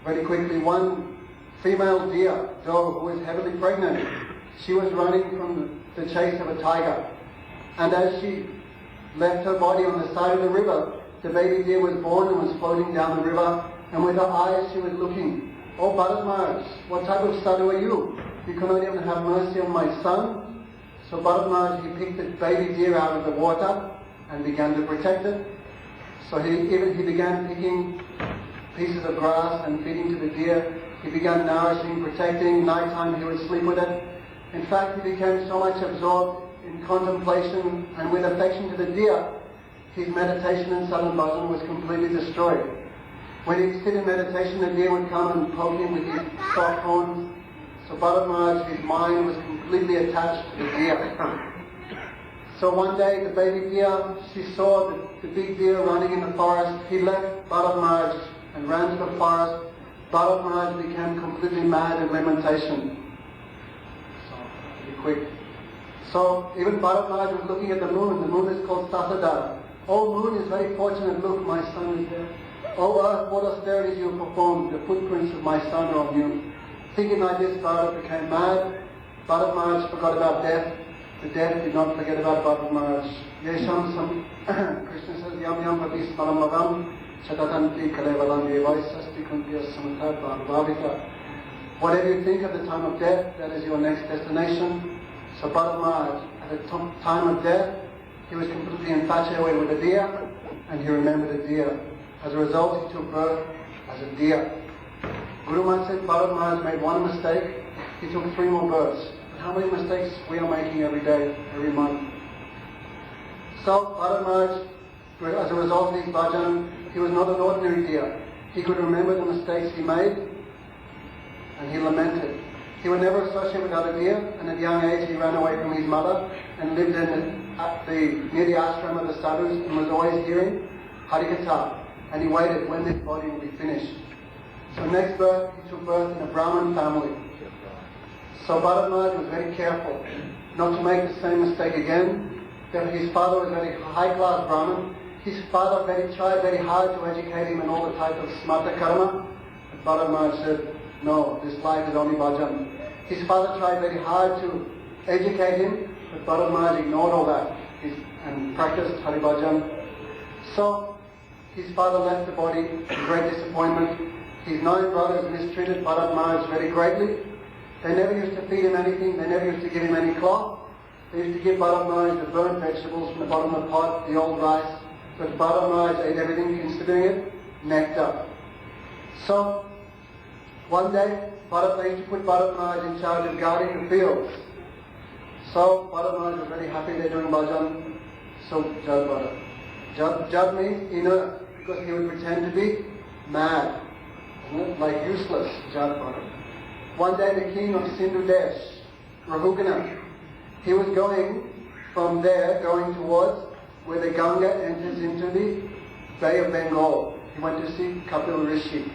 very quickly, one female deer, doe, who was heavily pregnant, she was running from the chase of a tiger. And as she left her body on the side of the river, the baby deer was born and was floating down the river, and with her eyes she was looking, "Oh Bharat Maharaj, what type of sadhu are you? You cannot even have mercy on my son." So Bharat Maharaj, he picked the baby deer out of the water and began to protect it. So he began picking pieces of grass and feeding to the deer. He began nourishing, protecting. Nighttime he would sleep with it. In fact, he became so much absorbed in contemplation and with affection to the deer, his meditation and sadhana bhajan was completely destroyed. When he'd sit in meditation, the deer would come and poke him with his soft horns. So Bharat Maharaj, his mind was completely attached to the deer. So one day the baby deer, she saw the big deer running in the forest. He left Bharat Maharaj and ran to the forest. Bharat Maharaj became completely mad in lamentation. So, pretty quick. So even Bharat Maharaj was looking at the moon. The moon is called Sasadar. "Oh moon is very fortunate, look, my son is there. Oh earth, what austerities you have performed, the footprints of my son are on you." Thinking like this, Bharat became mad. Bharat Maharaj forgot about death. The death did not forget about Bharat Maharaj. Yesham Krishna says, "Yam yam pati smaramagam chatatanti kalevalam yevaisasti kuntiya samatha bhavita." Whatever you think at the time of death, that is your next destination. So Bharat Maharaj, at the time of death, he was completely infatuated with a deer, and he remembered a deer. As a result, he took birth as a deer. Guru Maharaj said Bharat Maharaj made one mistake, he took 3 more births. But how many mistakes we are making every day, every month? So Bharat Maharaj, as a result of his bhajan, he was not an ordinary deer. He could remember the mistakes he made, and he lamented. He would never associate with other deer, and at a young age he ran away from his mother and lived near the ashram of the sadhus and was always hearing Harikatha, and he waited when this body would be finished. So next birth, he took birth in a Brahmin family. So Bharat Maharaj was very careful not to make the same mistake again. His father was a very high-class Brahmin. His father tried very hard to educate him in all the type of smarta karma. But Bharat Maharaj said, "No, this life is only bhajan." His father tried very hard to educate him, but Bharat Maharaj ignored all that and practiced Hari Bhajan. So his father left the body in great disappointment. His 9 brothers mistreated Bharat Maharaj very greatly. They never used to feed him anything, they never used to give him any cloth. They used to give Bharat Maharaj the burnt vegetables from the bottom of the pot, the old rice, but Bharat Maharaj ate everything, considering it nectar. So one day, they used to put Bharat Maharaj in charge of guarding the fields. So Bharat Maharaj was very happy they're doing bhajan. So Jad Bharat. Jad means inert, because he would pretend to be mad, like useless, Jad Bharat. One day the king of Sindhu Desh, Rahugana, he was going from there, going towards where the Ganga enters into the Bay of Bengal. He went to see Kapil Rishi.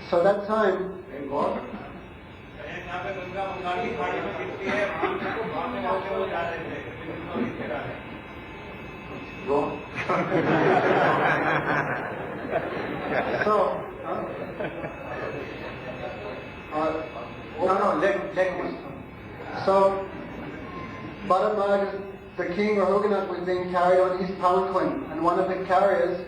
So that time, Bengal, So Bharat Maharaj, the king Rahuganath, was being carried on his palanquin, and and one of the carriers,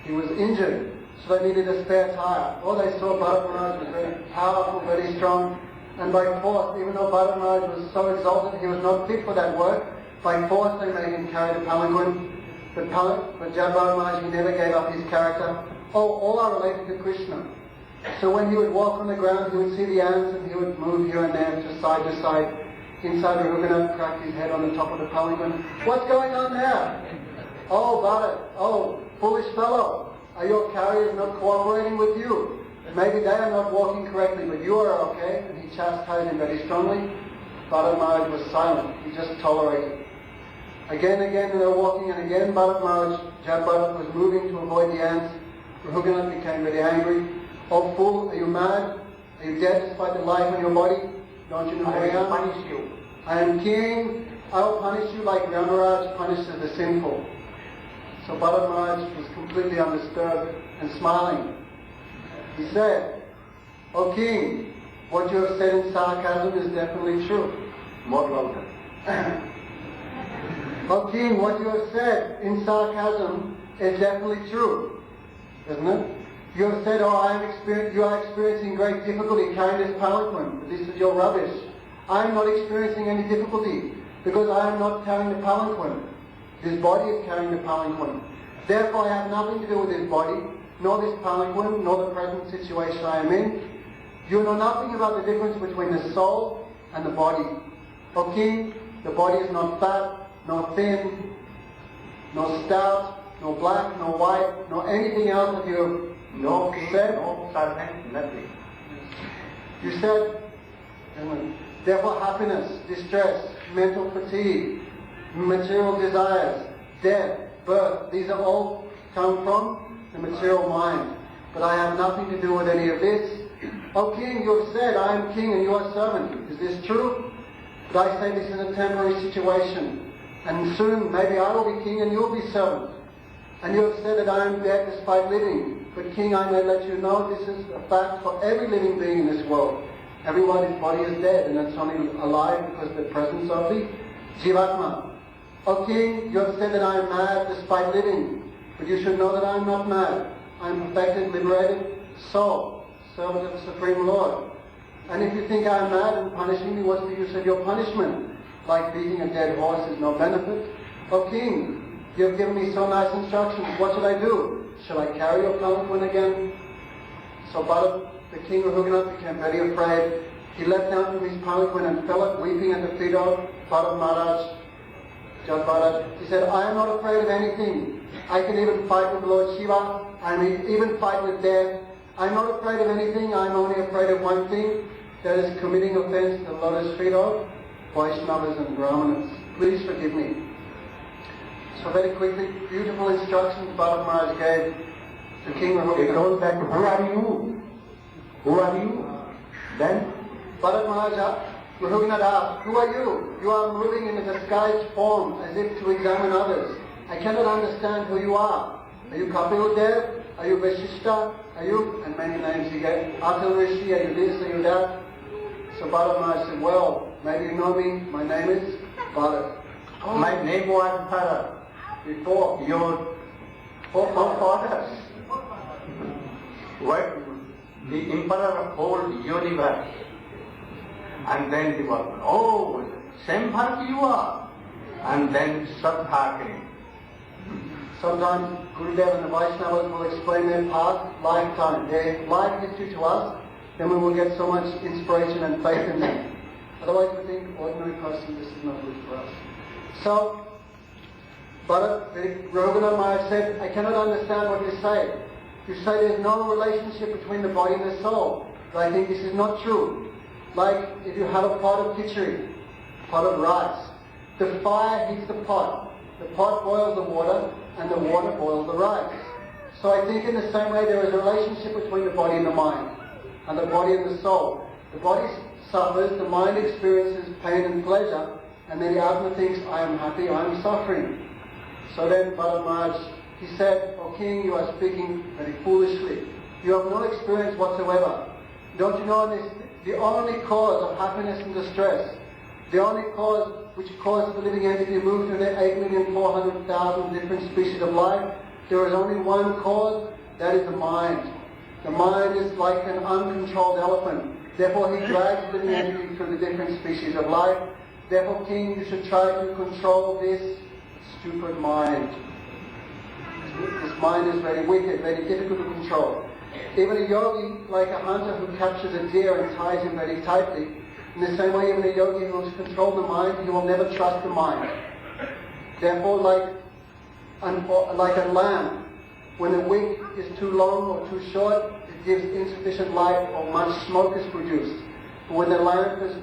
he was injured, so they needed a spare tire. All they saw Bharat Maharaj was very powerful, very strong, and by force, even though Bharat Maharaj was so exalted, he was not fit for that work, by force they made him carry the palanquin. But Bharat Maharaj, he never gave up his character. All are related to Krishna. So when he would walk on the ground, he would see the ants and he would move here and there, to side. Inside the Raghunath, cracked his head on the top of the palanquin. What's going on there? Oh, Bharat, oh, foolish fellow, are your carriers not cooperating with you? Maybe they are not walking correctly, but you are okay. And he chastised him very strongly. Bharat Maharaj was silent. He just tolerated. Again, they were walking, and again Bharat Maharaj, Jad Bharat was moving to avoid the ants. Raghunath became very angry. Oh fool, are you mad? Are you dead despite the life in your body? Don't you know who I am? I will punish you. I am king. I will punish you like Yamaraj punishes the sinful. So Bharat Maharaj was completely undisturbed and smiling. He said, O king, what you have said in sarcasm is definitely true. More louder. O king, what you have said in sarcasm is definitely true. Isn't it? You have said, you are experiencing great difficulty carrying this palanquin, but this is your rubbish. I am not experiencing any difficulty because I am not carrying the palanquin. This body is carrying the palanquin. Therefore I have nothing to do with this body, nor this palanquin, nor the present situation I am in. You know nothing about the difference between the soul and the body. O king, the body is not fat, nor thin, nor stout, nor black, nor white, nor anything else that you have No king, said. no servant, nothing. You said, therefore happiness, distress, mental fatigue, material desires, death, birth, these are all come from the material mind. But I have nothing to do with any of this. O king, you have said, I am king and you are servant. Is this true? But I say this is a temporary situation. And soon maybe I will be king and you will be servant. And you have said that I am dead despite living. But king, I may let you know this is a fact for every living being in this world. Everybody's body is dead and it's only alive because of the presence of the Jivatma. O king, you have said that I am mad despite living. But you should know that I am not mad. I am perfected, liberated soul, servant of the Supreme Lord. And if you think I am mad and punishing me, what's the use of your punishment? Like beating a dead horse is no benefit. O king, you have given me so nice instructions. What should I do? Shall I carry your palanquin again? So Bharat, the king of Raghunath, became very afraid. He leapt down from his palanquin and fell up weeping at the feet of Bharat Maharaj, Jad Bharat. He said, I am not afraid of anything. I can even fight with Lord Shiva. I may even fight with death. I am not afraid of anything. I am only afraid of one thing. That is committing offense to the lotus feet of Vaishnavas and Brahmanas. Please forgive me. So very quickly, beautiful instructions Bharat Maharaj gave to King Raghunath. He told that, who are you? Who are you? Then Bharat Maharaj, Raghunath asked, who are you? You are moving in a disguised form as if to examine others. I cannot understand who you are. Are you Kapil Dev? Are you Vashishta? Are you? And many names he gave. Atal Rishi, are you this, are you that? So Bharat Maharaj said, well, maybe you know me. My name is Bharat. oh, my name was Bharat. Before Your forefathers were the emperor of whole universe. And then he was, oh, same Bharat you are. And then Shraddha came. Sometimes Gurudeva and the Vaishnavas will explain their past lifetime, their life history to us, then we will get so much inspiration and faith in them. Otherwise we think, ordinary person, this is not good for us. So, Bharat, Raghunath Maharaj said, I cannot understand what you say. You say there's no relationship between the body and the soul. But I think this is not true. Like if you have a pot of khichdi, pot of rice, the fire heats the pot boils the water, and the water boils the rice. So I think in the same way there is a relationship between the body and the mind, and the body and the soul. The body suffers, the mind experiences pain and pleasure, and then the Atma thinks, I am happy, I am suffering. So then Bharat Maharaj, he said, O king, you are speaking very foolishly. You have no experience whatsoever. Don't you know this? The only cause of happiness and distress, the only cause which causes the living entity to move through the 8,400,000 different species of life, there is only one cause, that is the mind. The mind is like an uncontrolled elephant. Therefore he drags the living entity through the different species of life. Therefore, King, you should try to control this stupid mind. This mind is very wicked, very difficult to control. Even a yogi, like a hunter who captures a deer and ties him very tightly, in the same way, even a yogi who has controlled the mind, he will never trust the mind. Therefore, like a lamp, when the wick is too long or too short, it gives insufficient light or much smoke is produced. But when the lamp is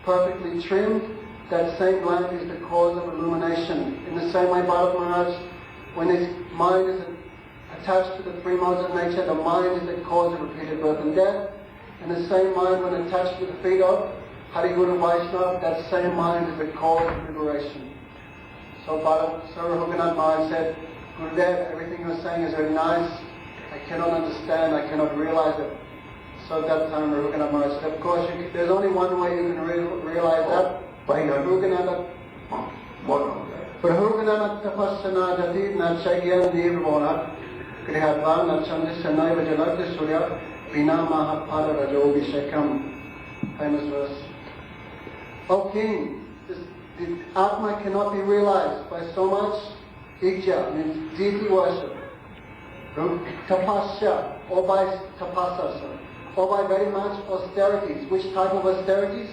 perfectly trimmed, that same lamp is the cause of illumination. In the same way, Bharath Maharaj, when his mind is attached to the three modes of nature, the mind is the cause of repeated birth and death. And the same mind, when attached to the feet of Hare Guru Vaishnava, that same mind is the cause of liberation. So Rahuganath Maharaj said, Gurudev, everything you're saying is very nice. I cannot understand, I cannot realize it. So at that time Rahuganath Maharaj said, of course, there's only one way you can realize that. Why not? Rahuganath tapassana jati nachagyan nirvona krihatva nachandisya naiva jalati surya bina mahapada rajo vishekam. Famous verse. O King, the Atma cannot be realized by so much Ijja, means deity worship, tapasya, or by tapasasa, or by very much austerities. Which type of austerities?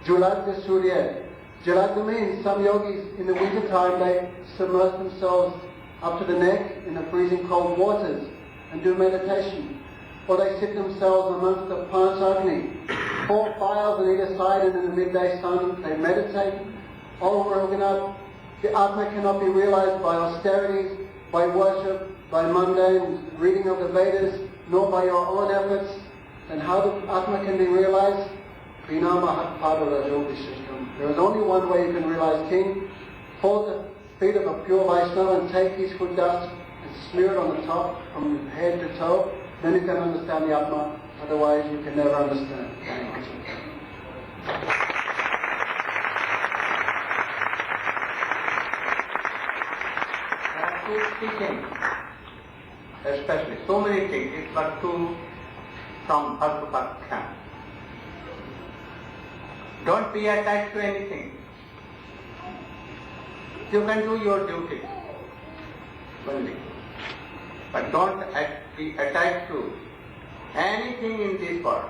Julagda Surya. Julagda means some yogis in the winter time they submerge themselves up to the neck in the freezing cold waters and do meditation. Or they sit themselves amongst the Panchagni, 4 fires on either side, and in the midday sun they meditate. Oh, Rahuganath, the Atma cannot be realized by austerities, by worship, by mundane reading of the Vedas, nor by your own efforts. And how the Atma can be realized? There is only one way you can realize, King. Hold the feet of a pure Vaishnava and take his foot dust and smear it on the top from head to toe. Then you can understand the Atma. Otherwise you can never understand. Teaching, especially so many things, but two from Bhakti. Don't be attached to anything. You can do your duty only, but don't be attached to anything in this world,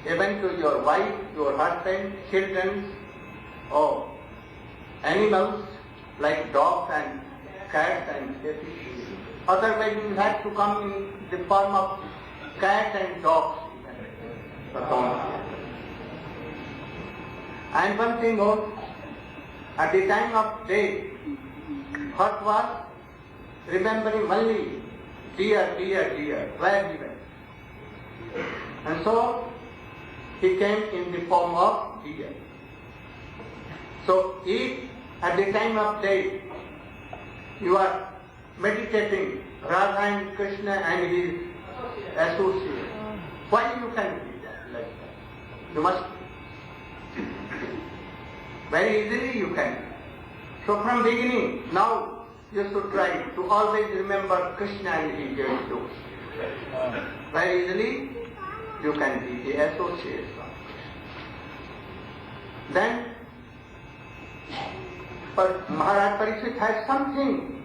even to your wife, your husband, children, or animals like dogs and cats and catfish. Otherwise you will have to come in the form of cats and dogs. And one thing more, at the time of death, what was remembering only dear, dear, dear, where he went. And so he came in the form of deer. So if at the time of death you are meditating Radha and Krishna and his associates, why you can be that like that? You must. Very easily you can. So from beginning, now you should try to always remember Krishna and his devotees. Very easily you can be the associate of Krishna. Then Maharaj Parikshit has something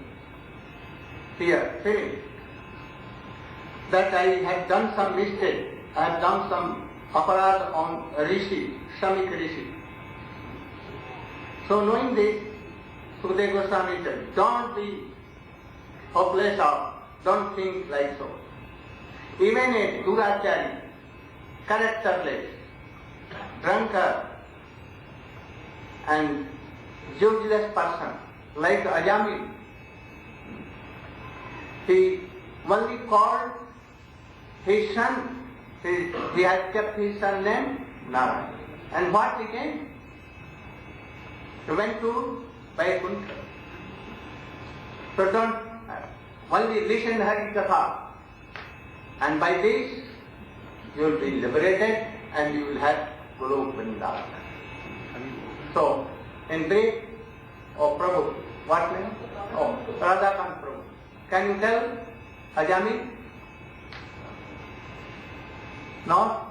here, feeling that I have done some mistake, I have done some aparad on Rishi, Shamik Rishi. So knowing this, Sukadeva Goswami said, don't be hopeless or don't think like so. Even a durachari, characterless, drunkard, and useless person like Ajami, he only called his son, he has kept his son name Narayana. And what he came? He went to Vaikuntha. So don't only listen Hari Katha, and by this you will be liberated and you will have Guru Vrindavan. So In brief, oh Prabhu, what name? Oh, Radhakant Prabhu. Can you tell Ajami? No?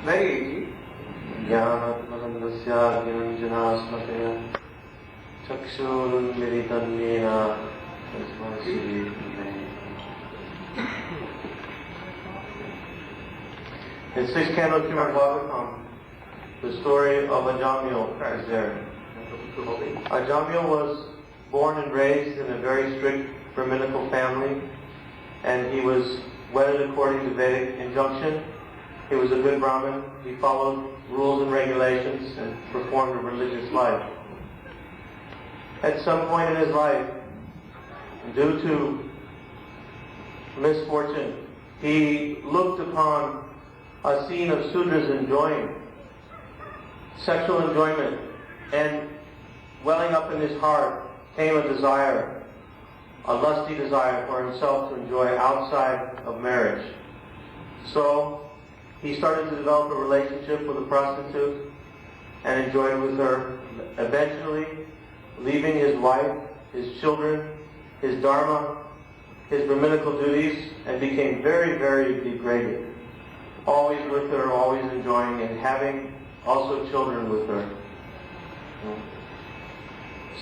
Very easy. ज्ञानात्मनन्दस्य ज्ञानञ्जनास्मतया चक्षुरुन्मिलितं येन तस्मै श्रीगुरवे। In 6th Canto of Srimad Bhagavatam, the story of Ajamil is there. Ajamil was born and raised in a very strict Brahminical family, and he was wedded according to Vedic injunction. He was a good Brahmin. He followed rules and regulations and performed a religious life. At some point in his life, due to misfortune, he looked upon a scene of Sudras enjoying sexual enjoyment, and welling up in his heart came a desire, a lusty desire for himself to enjoy outside of marriage. So he started to develop a relationship with a prostitute and enjoyed with her, eventually leaving his wife, his children, his dharma, his Brahminical duties, and became very, very degraded. Always with her, always enjoying, and having also children with her.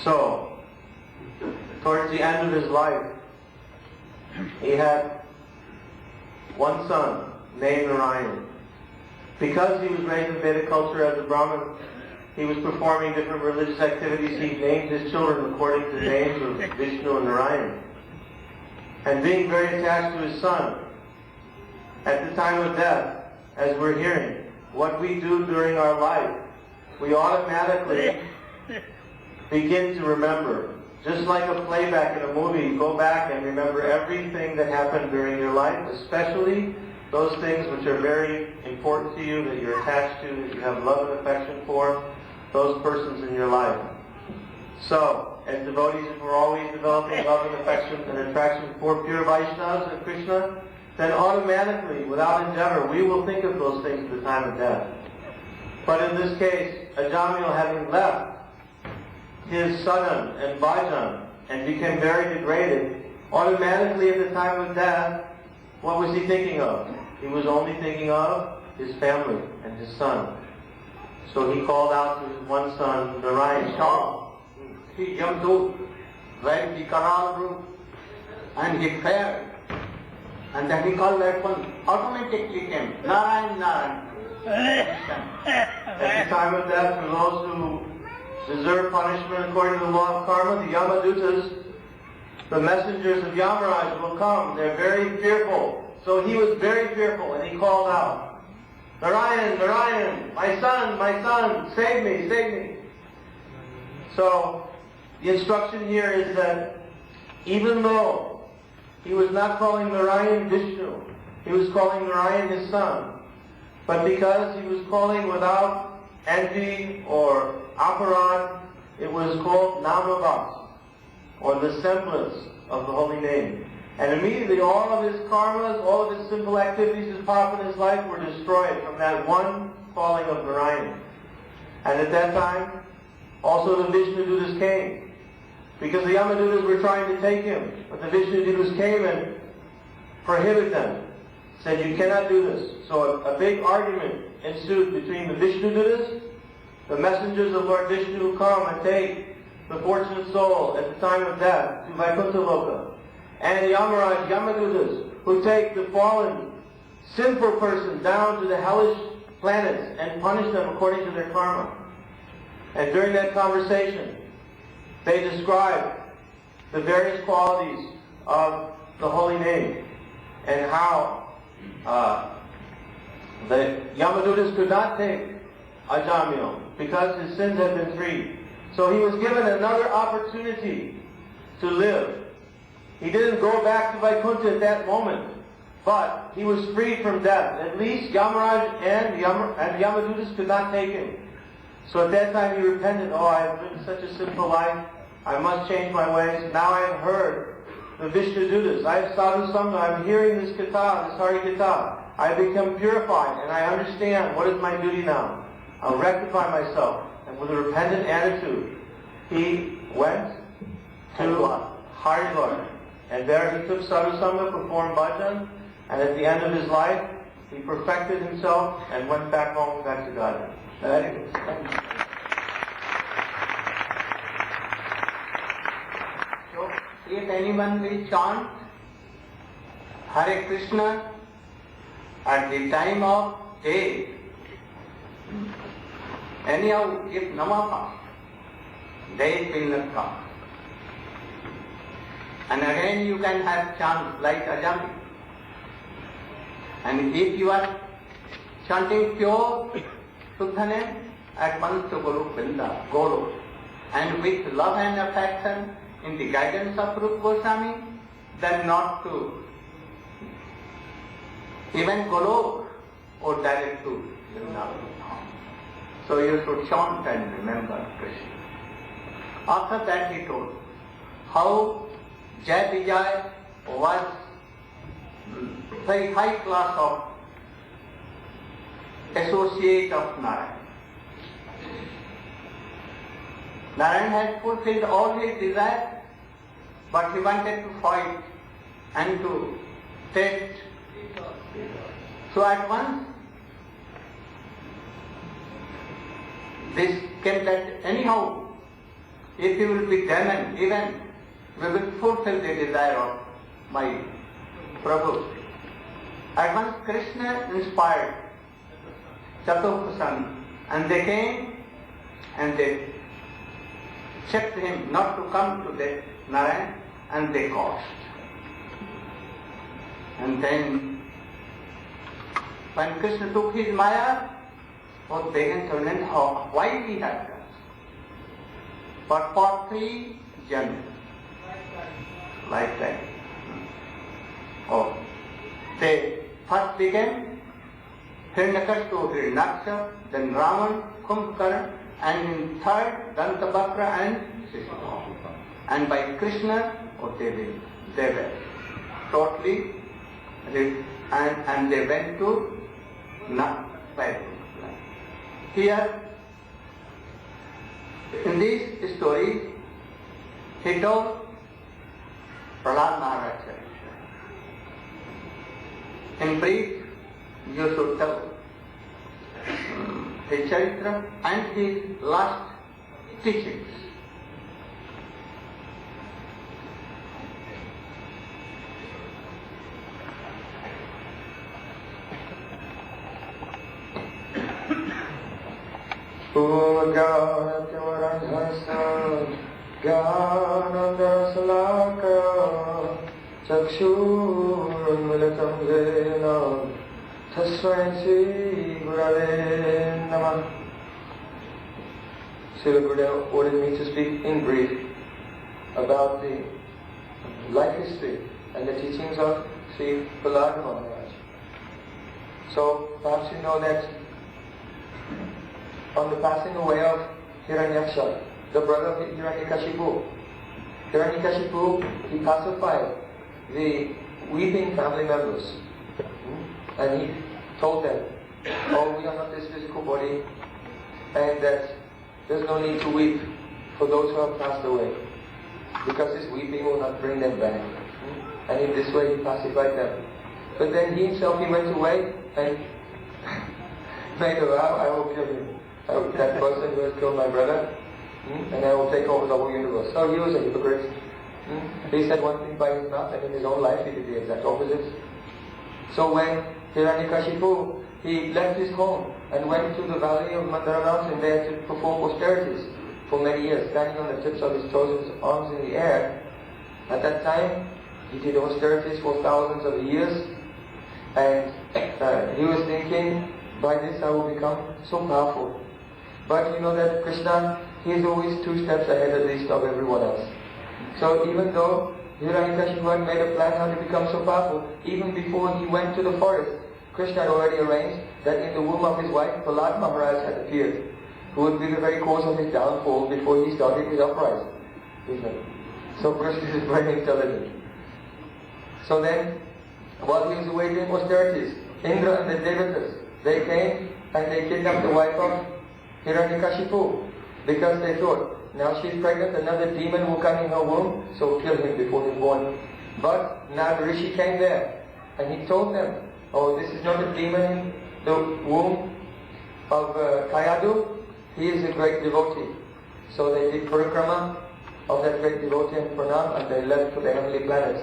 So, towards the end of his life, he had one son named Narayana. Because he was raised in Vedic culture as a Brahmin, he was performing different religious activities. He named his children according to the names of Vishnu and Narayana. And being very attached to his son, at the time of death, as we're hearing, what we do during our life, we automatically begin to remember. Just like a playback in a movie, you go back and remember everything that happened during your life, especially those things which are very important to you, that you're attached to, that you have love and affection for, those persons in your life. So, as devotees, if we're always developing love and affection and attraction for pure Vaishnavas and Krishna, then automatically, without endeavor, we will think of those things at the time of death. But in this case, Ajamil, having left his sadhan and bhajan and became very degraded, automatically at the time of death, what was he thinking of? He was only thinking of his family and his son. So he called out to his one son, Narayana. He jumped out, right the canal route, and he fell. And then he called that one, automatically came, Narayan, Narayan. At the time of death, for those who deserve punishment according to the law of karma, the Yamadutas, the messengers of Yamaraj will come. They're very fearful. So he was very fearful, and he called out, Narayan, Narayan, my son, save me, save me. So the instruction here is that even though he was not calling Narayan Vishnu, he was calling Narayan his son. But because he was calling without envy or aparad, it was called Namavas, or the semblance of the holy name. And immediately all of his karmas, all of his simple activities, his path in his life were destroyed from that one calling of Narayana. And at that time, also the Vishnu-dutas came. Because the Yamadutas were trying to take him. But the Vishnu-dutas came and prohibited them. Said, you cannot do this. So a big argument ensued between the Vishnu-dutas, the messengers of Lord Vishnu who come and take the fortunate soul at the time of death to Vaikuntha Loka, and the Yamaraj Yamadutas who take the fallen, sinful person down to the hellish planets and punish them according to their karma. And during that conversation, they described the various qualities of the holy name and how the Yamadutas could not take Ajamil because his sins had been freed. So he was given another opportunity to live. He didn't go back to Vaikuntha at that moment, but he was freed from death. At least Yamaraj and Yamadutas could not take him. So at that time he repented, oh, I have lived such a sinful life. I must change my ways. Now I have heard the Vishnudutas. I have sadhu sangha. I'm hearing this katha, this Hari katha. I become purified and I understand what is my duty now. I'll rectify myself. And with a repentant attitude, he went to Haridwar. And there he took sadhu sangha, performed bhajan, and at the end of his life, he perfected himself and went back home, back to God. Very good. So, if anyone will chant Hare Krishna at the time of day, anyhow, if Nama comes, day will not come. And again you can have chants like Ajami. And if you are chanting pure Suddha name, at once to Guru, and with love and affection in the guidance of Rupa Goswami, then not to even Guru or direct to Vrindavan. So you should chant and remember Krishna. After that he told how Jai Vijay was very high class of associate of Narayana. Narayana had fulfilled all his desires, but he wanted to fight and to test. So at once this came that anyhow, if you will be demon, even we will fulfill the desire of my Prabhu. At once Krishna inspired Chaturpasani, and they came and they checked him not to come to the Narayan, and they caused. And then when Krishna took his Maya, both began to learn why he had done. But for 3 Janmas, lifetime. Oh, they first began Hiranyakashipu, Hiranyaksha, then Raman, Kumbhkarna, and in third Dantabhakra and Sisapa. And by Krishna, they were totally, and they went to Nagpur. Here, in this story, he told Prahlad Maharaja. In brief, you should tell his charitra and his last teachings. Chakshurmilitam jena tasmai Shri Gurave Namah. Srila Gurudeva ordered me to speak in brief about the life history and the teachings of Sri Prahlad Maharaj. So perhaps you know that on the passing away of Hiranyaksha, the brother of Hiranyakashipu, he pacified the weeping family members. And he told them, oh, we are not this physical body, and that there's no need to weep for those who have passed away, because this weeping will not bring them back. And in this way he pacified them. But then he himself, he went away and made a vow, I will kill him. That person who has killed my brother, and I will take over the whole universe. So he was a hypocrite. He said one thing by his mouth, and in his own life he did the exact opposite. So when Hiranyakashipu, he left his home and went to the valley of Mandara mountain there to perform austerities for many years, standing on the tips of his toes with his arms in the air. At that time, he did austerities for thousands of years, and he was thinking, by this I will become so powerful. But you know that Krishna, he is always 2 steps ahead at least of everyone else. So even though Hiranyakashipu had made a plan how to become so powerful, even before he went to the forest, Krishna had already arranged that in the womb of his wife, Prahlad Maharaj had appeared, who would be the very cause of his downfall before he started his uprising. So Krishna is very intelligent. So then, while he was awaiting austerities, Indra and the Devatas, they came and they kidnapped the wife of Hiranyakashipu, because they thought, now she's pregnant, another demon will come in her womb, so kill him before he's born. But now the Rishi came there, and he told them, oh, this is not a demon in the womb of Kayadu, he is a great devotee. So they did parikrama of that great devotee and pranam, and they left for the heavenly planets.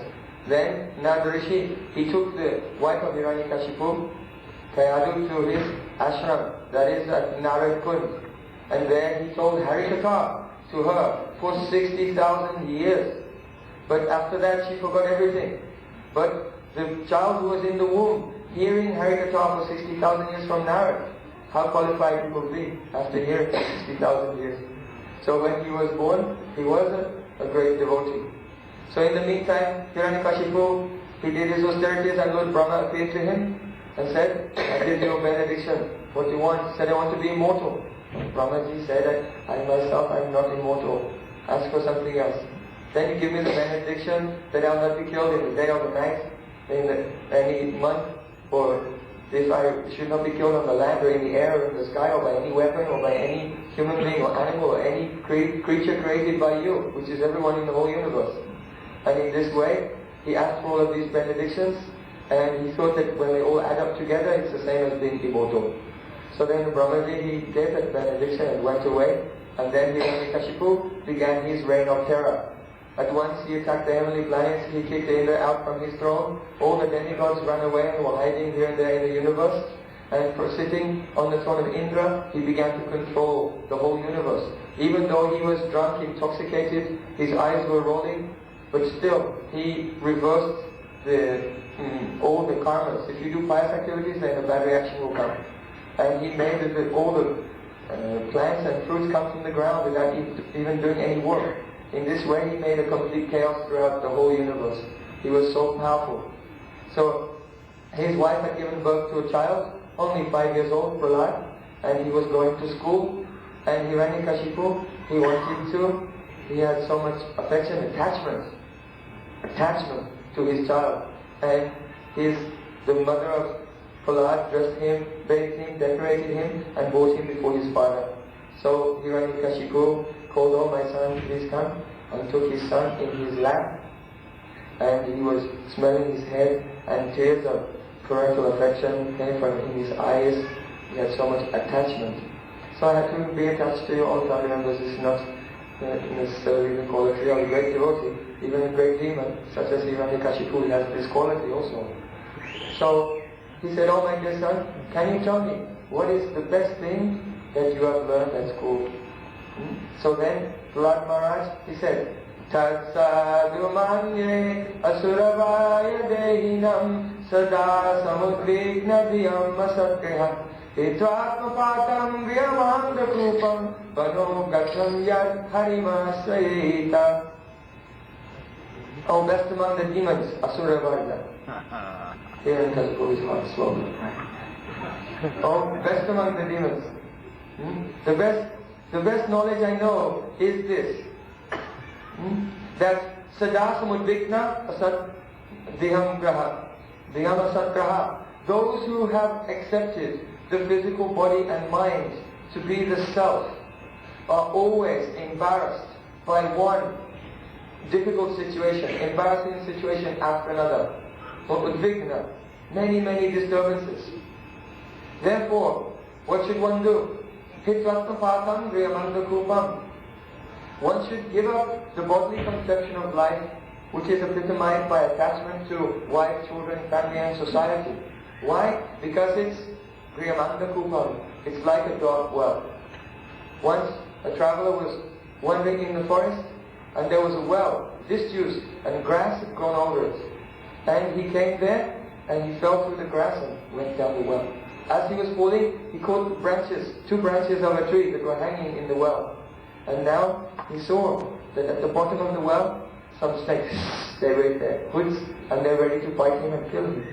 Then Narada Rishi, he took the wife of Hiranyakashipu, Kayadu, to his ashram, that is at Narad Kund. And there he told Harikatha to her for 60,000 years. But after that she forgot everything. But the child who was in the womb, hearing Harikatha for 60,000 years from Narad, how qualified he would be after hearing 60,000 years. So when he was born, he was a great devotee. So in the meantime, Hiranyakashipu, he did his austerities, and Lord Brahma appeared to him and said, I give you a benediction. What do you want? He said, I want to be immortal. Brahmaji said, I myself am not immortal. Ask for something else. Then you give me the benediction that I will not be killed in the day or the night, in any month, or if I should not be killed on the land or in the air or in the sky, or by any weapon or by any human being or animal or any creature created by you, which is everyone in the whole universe. And in this way, he asked for all of these benedictions, and he thought that when they all add up together, it's the same as being immortal. So then Brahmaji, he gave that benediction and went away, and then Hiranyakashipu began his reign of terror. At once he attacked the heavenly planets, he kicked Indra out from his throne, all the demigods ran away and were hiding here and there in the universe, and for sitting on the throne of Indra, he began to control the whole universe. Even though he was drunk, intoxicated, his eyes were rolling, but still he reversed all the karmas. If you do pious activities, then a bad reaction will come. And he made all the plants and fruits come from the ground without even doing any work. In this way, he made a complete chaos throughout the whole universe. He was so powerful. So his wife had given birth to a child, only 5 years old, Prahlad, and he was going to school. And Hiranyakashipu, he had so much affection, attachment to his child. And the mother of Prahlad dressed him, bathed him, decorated him, and brought him before his father. So Hiranyakashipu called, oh my son, please come, and took his son in his lap, and he was smelling his head, and tears of parental affection came from in his eyes. He had so much attachment. So I had to be attached to you all the time. Remember, this is not necessarily the quality of a great devotee. Even a great demon, such as Hiranyakashipu, he has this quality also. So he said, oh my dear son, can you tell me, what is the best thing that you have learned at school? So then, Prahlad Maharaj, he said, Tat sadhu manye asuravaya dehinam sada samudvigna diyam asakriha hitvatma patam vyamanda kupam vano gatam yad harimasayita. Oh, best among the demons, asuravaya. Here in Kasipur is hard, slowly. Oh, best among the demons. The best knowledge I know is this, that sada samudvikna asat diham asat, those who have accepted the physical body and mind to be the self are always embarrassed by one difficult situation, embarrassing situation after another. Udvigna, many disturbances. Therefore, what should one do? One should give up the bodily conception of life, which is epitomized by attachment to wife, children, family and society. Why? Because it's Griyamanda Kupam. It's like a dark well. Once a traveler was wandering in the forest, and there was a well, disused, and grass had grown over it. And he came there, and he fell through the grass and went down the well. As he was falling, he caught two branches of a tree that were hanging in the well. And now he saw that at the bottom of the well, some snakes, they raised their hoods, and they're ready to bite him and kill him.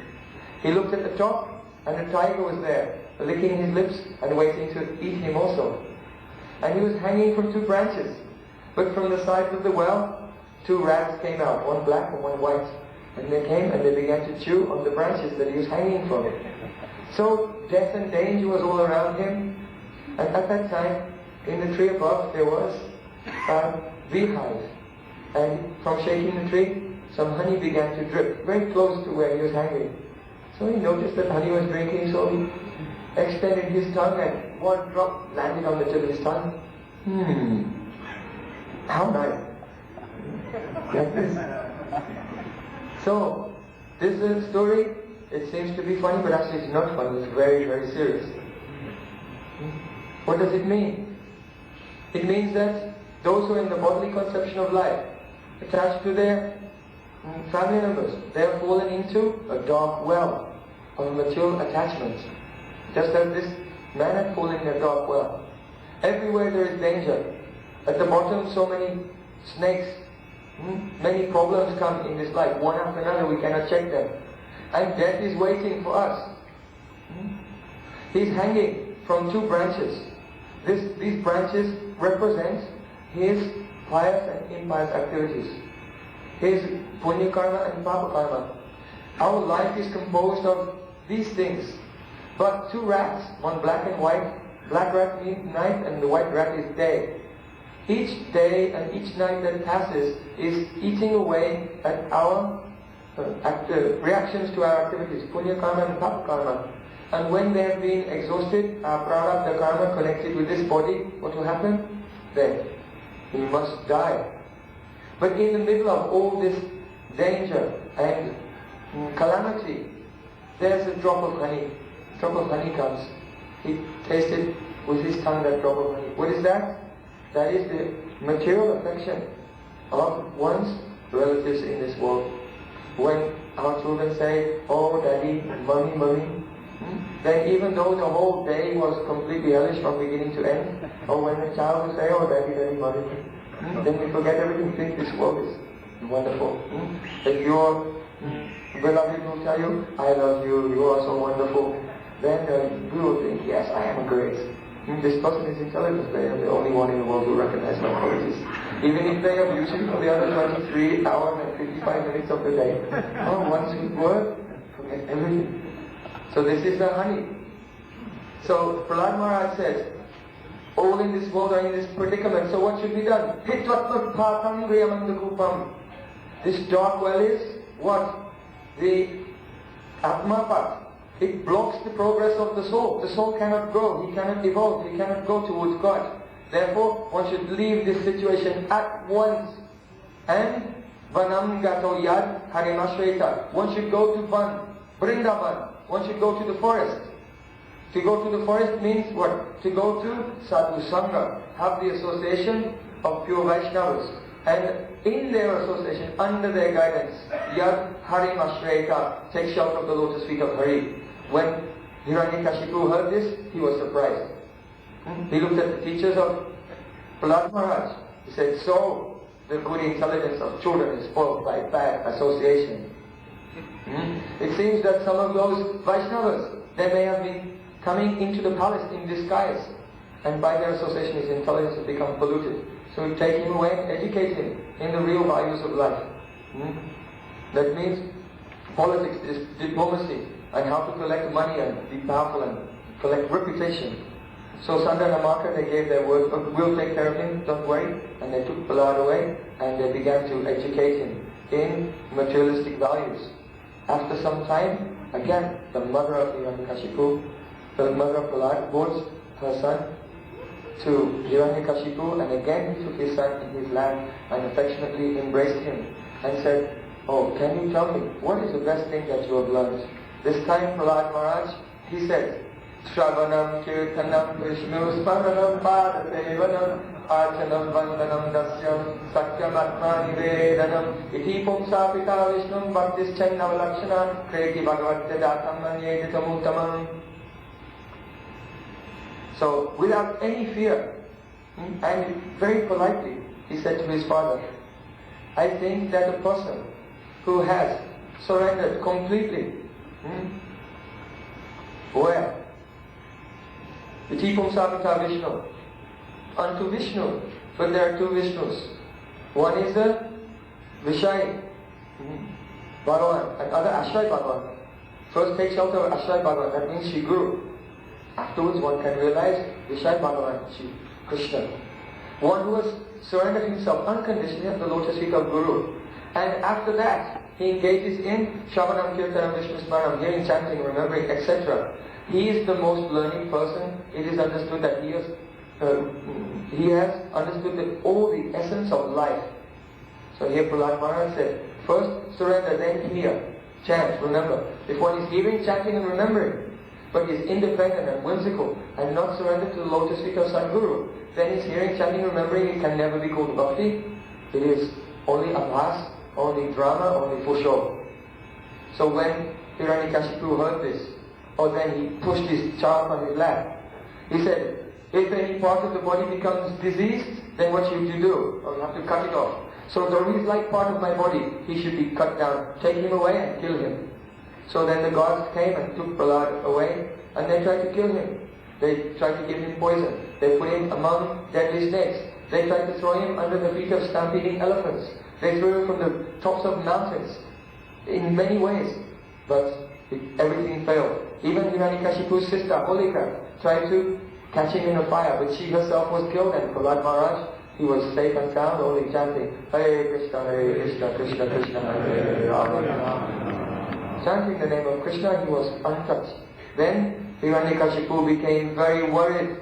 He looked at the top, and a tiger was there, licking his lips and waiting to eat him also. And he was hanging from two branches. But from the sides of the well, two rats came out, one black and one white. And they came and they began to chew on the branches that he was hanging from it. So death and danger was all around him. And at that time, in the tree above, there was a beehive. And from shaking the tree, some honey began to drip very close to where he was hanging. So he noticed that honey was drinking, so he extended his tongue and one drop landed on the tip of his tongue. How nice. Like this. So, this is a story, it seems to be funny, but actually it's not funny, it's very, very serious. What does it mean? It means that those who are in the bodily conception of life, attached to their family members, they have fallen into a dark well of material attachment. Just as this man had fallen in a dark well. Everywhere there is danger. At the bottom, so many snakes. Many problems come in this life, one after another, we cannot check them. And death is waiting for us. He's hanging from two branches. These branches represent his pious and impious activities. His punya karma and papa karma. Our life is composed of these things. But two rats, one black and white, black rat means night and the white rat is day. Each day and each night that passes is eating away at our reactions to our activities, punya karma and papa karma. And when they have been exhausted, our prarabdha karma connected with this body, what will happen? Then we must die. But in the middle of all this danger and calamity, there's a drop of honey. A drop of honey comes. He tasted with his tongue that drop of honey. What is that? That is the material affection of one's relatives in this world. When our children say, oh daddy, mommy, mommy, then even though the whole day was completely hellish from beginning to end, or when the child will say, oh daddy, daddy, mommy, then we forget everything, think this world is wonderful. If your beloved will tell you, I love you, you are so wonderful, then we will think, yes, I am great. This person is intelligent, they are the only one in the world who recognize my qualities. Even if they abuse you for the other 23 hours and 55 minutes of the day. Oh, one sweet word, forget everything. So this is the honey. So Prahlad Maharaj says, all in this world are in this predicament, so what should be done? This dark well is what? The Atmapat. It blocks the progress of the soul. The soul cannot grow, he cannot evolve, he cannot go towards God. Therefore, one should leave this situation at once. And Vanam gato yad harimashveta. One should go to Van, Vrindavan. One should go to the forest. To go to the forest means what? To go to Sadhu Sangha. Have the association of pure Vaishnavas. And in their association, under their guidance, Yad Harim Ashreta, take shelter of the lotus feet of Hari. When Hiranyakashipu heard this, he was surprised. He looked at the teachers of Prahlad Maharaj. He said, so the good intelligence of children is spoiled by bad association. It seems that some of those Vaishnavas, they may have been coming into the palace in disguise, and by their association his intelligence has become polluted. So we take him away and educate him in the real values of life. That means politics, diplomacy, and how to collect money and be powerful and collect reputation. So Sandana Maka, they gave their word, we'll take care of him, don't worry. And they took Prahlad away and they began to educate him in materialistic values. After some time, again, the mother of Hiranyakashipu, the mother of Prahlad, brought her son to Hiranyakashipu, and again he took his son in his lap and affectionately embraced him and said, oh, can you tell me, what is the best thing that you have learned? This time Prahlad Maharaj, he said, Shravanam Kirtanam Vishnu Smaranam Padasevanam Archanam Vandanam Dasyam Satyam Atma Nivedanam Iti Pumsa Pita Vishnum Bhaktischan Navalakshana Kreti Bhagavatta Datam Manyeditam Uttamam. So, without any fear, and very politely, he said to his father, I think that a person who has surrendered completely, where? Vitipum Savita Vishnu, unto Vishnu, but there are two Vishnus. One is the Vishai, Bhagavan, another Ashray Bhagavan. First take shelter of Ashray Bhagavan, that means Shri Guru. Afterwards one can realize Vishai Bhagavan, Shri Krishna. One who has surrendered himself unconditionally at the lotus feet of Guru. And after that, he engages in Shravanam, Kirtanam, Vishnu Smaranam, hearing, chanting, remembering, etc. He is the most learning person. It is understood that he has understood all the essence of life. So here Prahlad Maharaj said, first surrender, then hear, chant, remember. If one is hearing, chanting and remembering, but is independent and whimsical and not surrendered to the lotus feet of Sadguru, then his hearing, chanting, remembering, it can never be called bhakti. It is only abhas, only drama, only for show. So when Hiranyakashipu heard this, or then he pushed his child on his lap, he said, if any part of the body becomes diseased, then what should you do? Oh, you have to cut it off. So the least-like part of my body, he should be cut down. Take him away and kill him. So then the gods came and took Prahlad away, and they tried to kill him. They tried to give him poison. They put him among deadly snakes. They tried to throw him under the feet of stampeding elephants. They threw him from the tops of mountains. In many ways. But everything failed. Even Hiranyakashipu's sister, Holika, tried to catch him in a fire, but she herself was killed, and Prahlad Maharaj, he was safe and sound, only chanting, Hare Krishna, Krishna Krishna, Hare Rama. Chanting the name of Krishna, he was untouched. Then Hiranyakashipu became very worried.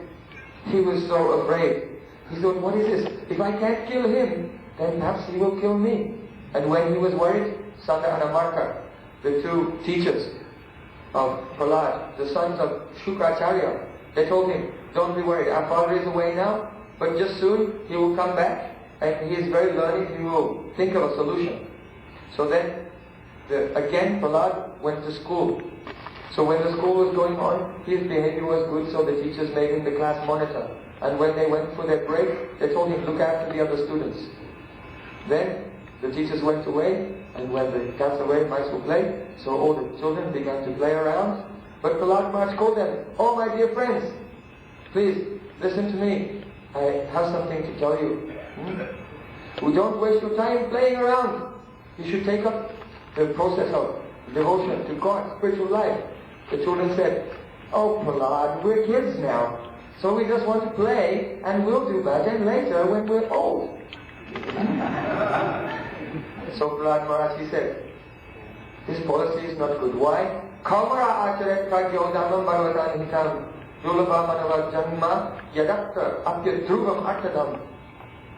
He was so afraid. He thought, what is this? If I can't kill him, then perhaps he will kill me. And when he was worried, Sanda and Amarka, the two teachers of Prahlad, the sons of Shukracharya, they told him, don't be worried, our father is away now, but just soon he will come back, and he is very learned, he will think of a solution. So then, again Prahlad went to school. So when the school was going on, his behavior was good, so the teachers made him the class monitor. And when they went for their break, they told him, look after the other students. Then the teachers went away, and when the cats away, mice will play, so all the children began to play around. But Prahlad Maharaj called them, oh my dear friends, please listen to me. I have something to tell you. We don't waste your time playing around. You should take up the process of devotion to God, spiritual life. The children said, oh Prahlad, we're kids now, so we just want to play, and we'll do bhajan later when we're old. So Prahlad Maharaj, he said, this policy is not good. Why? Kamara acharet pragyodhanam bhagavatam hitam dulabha manava janma yadakta apya dhruvam artadam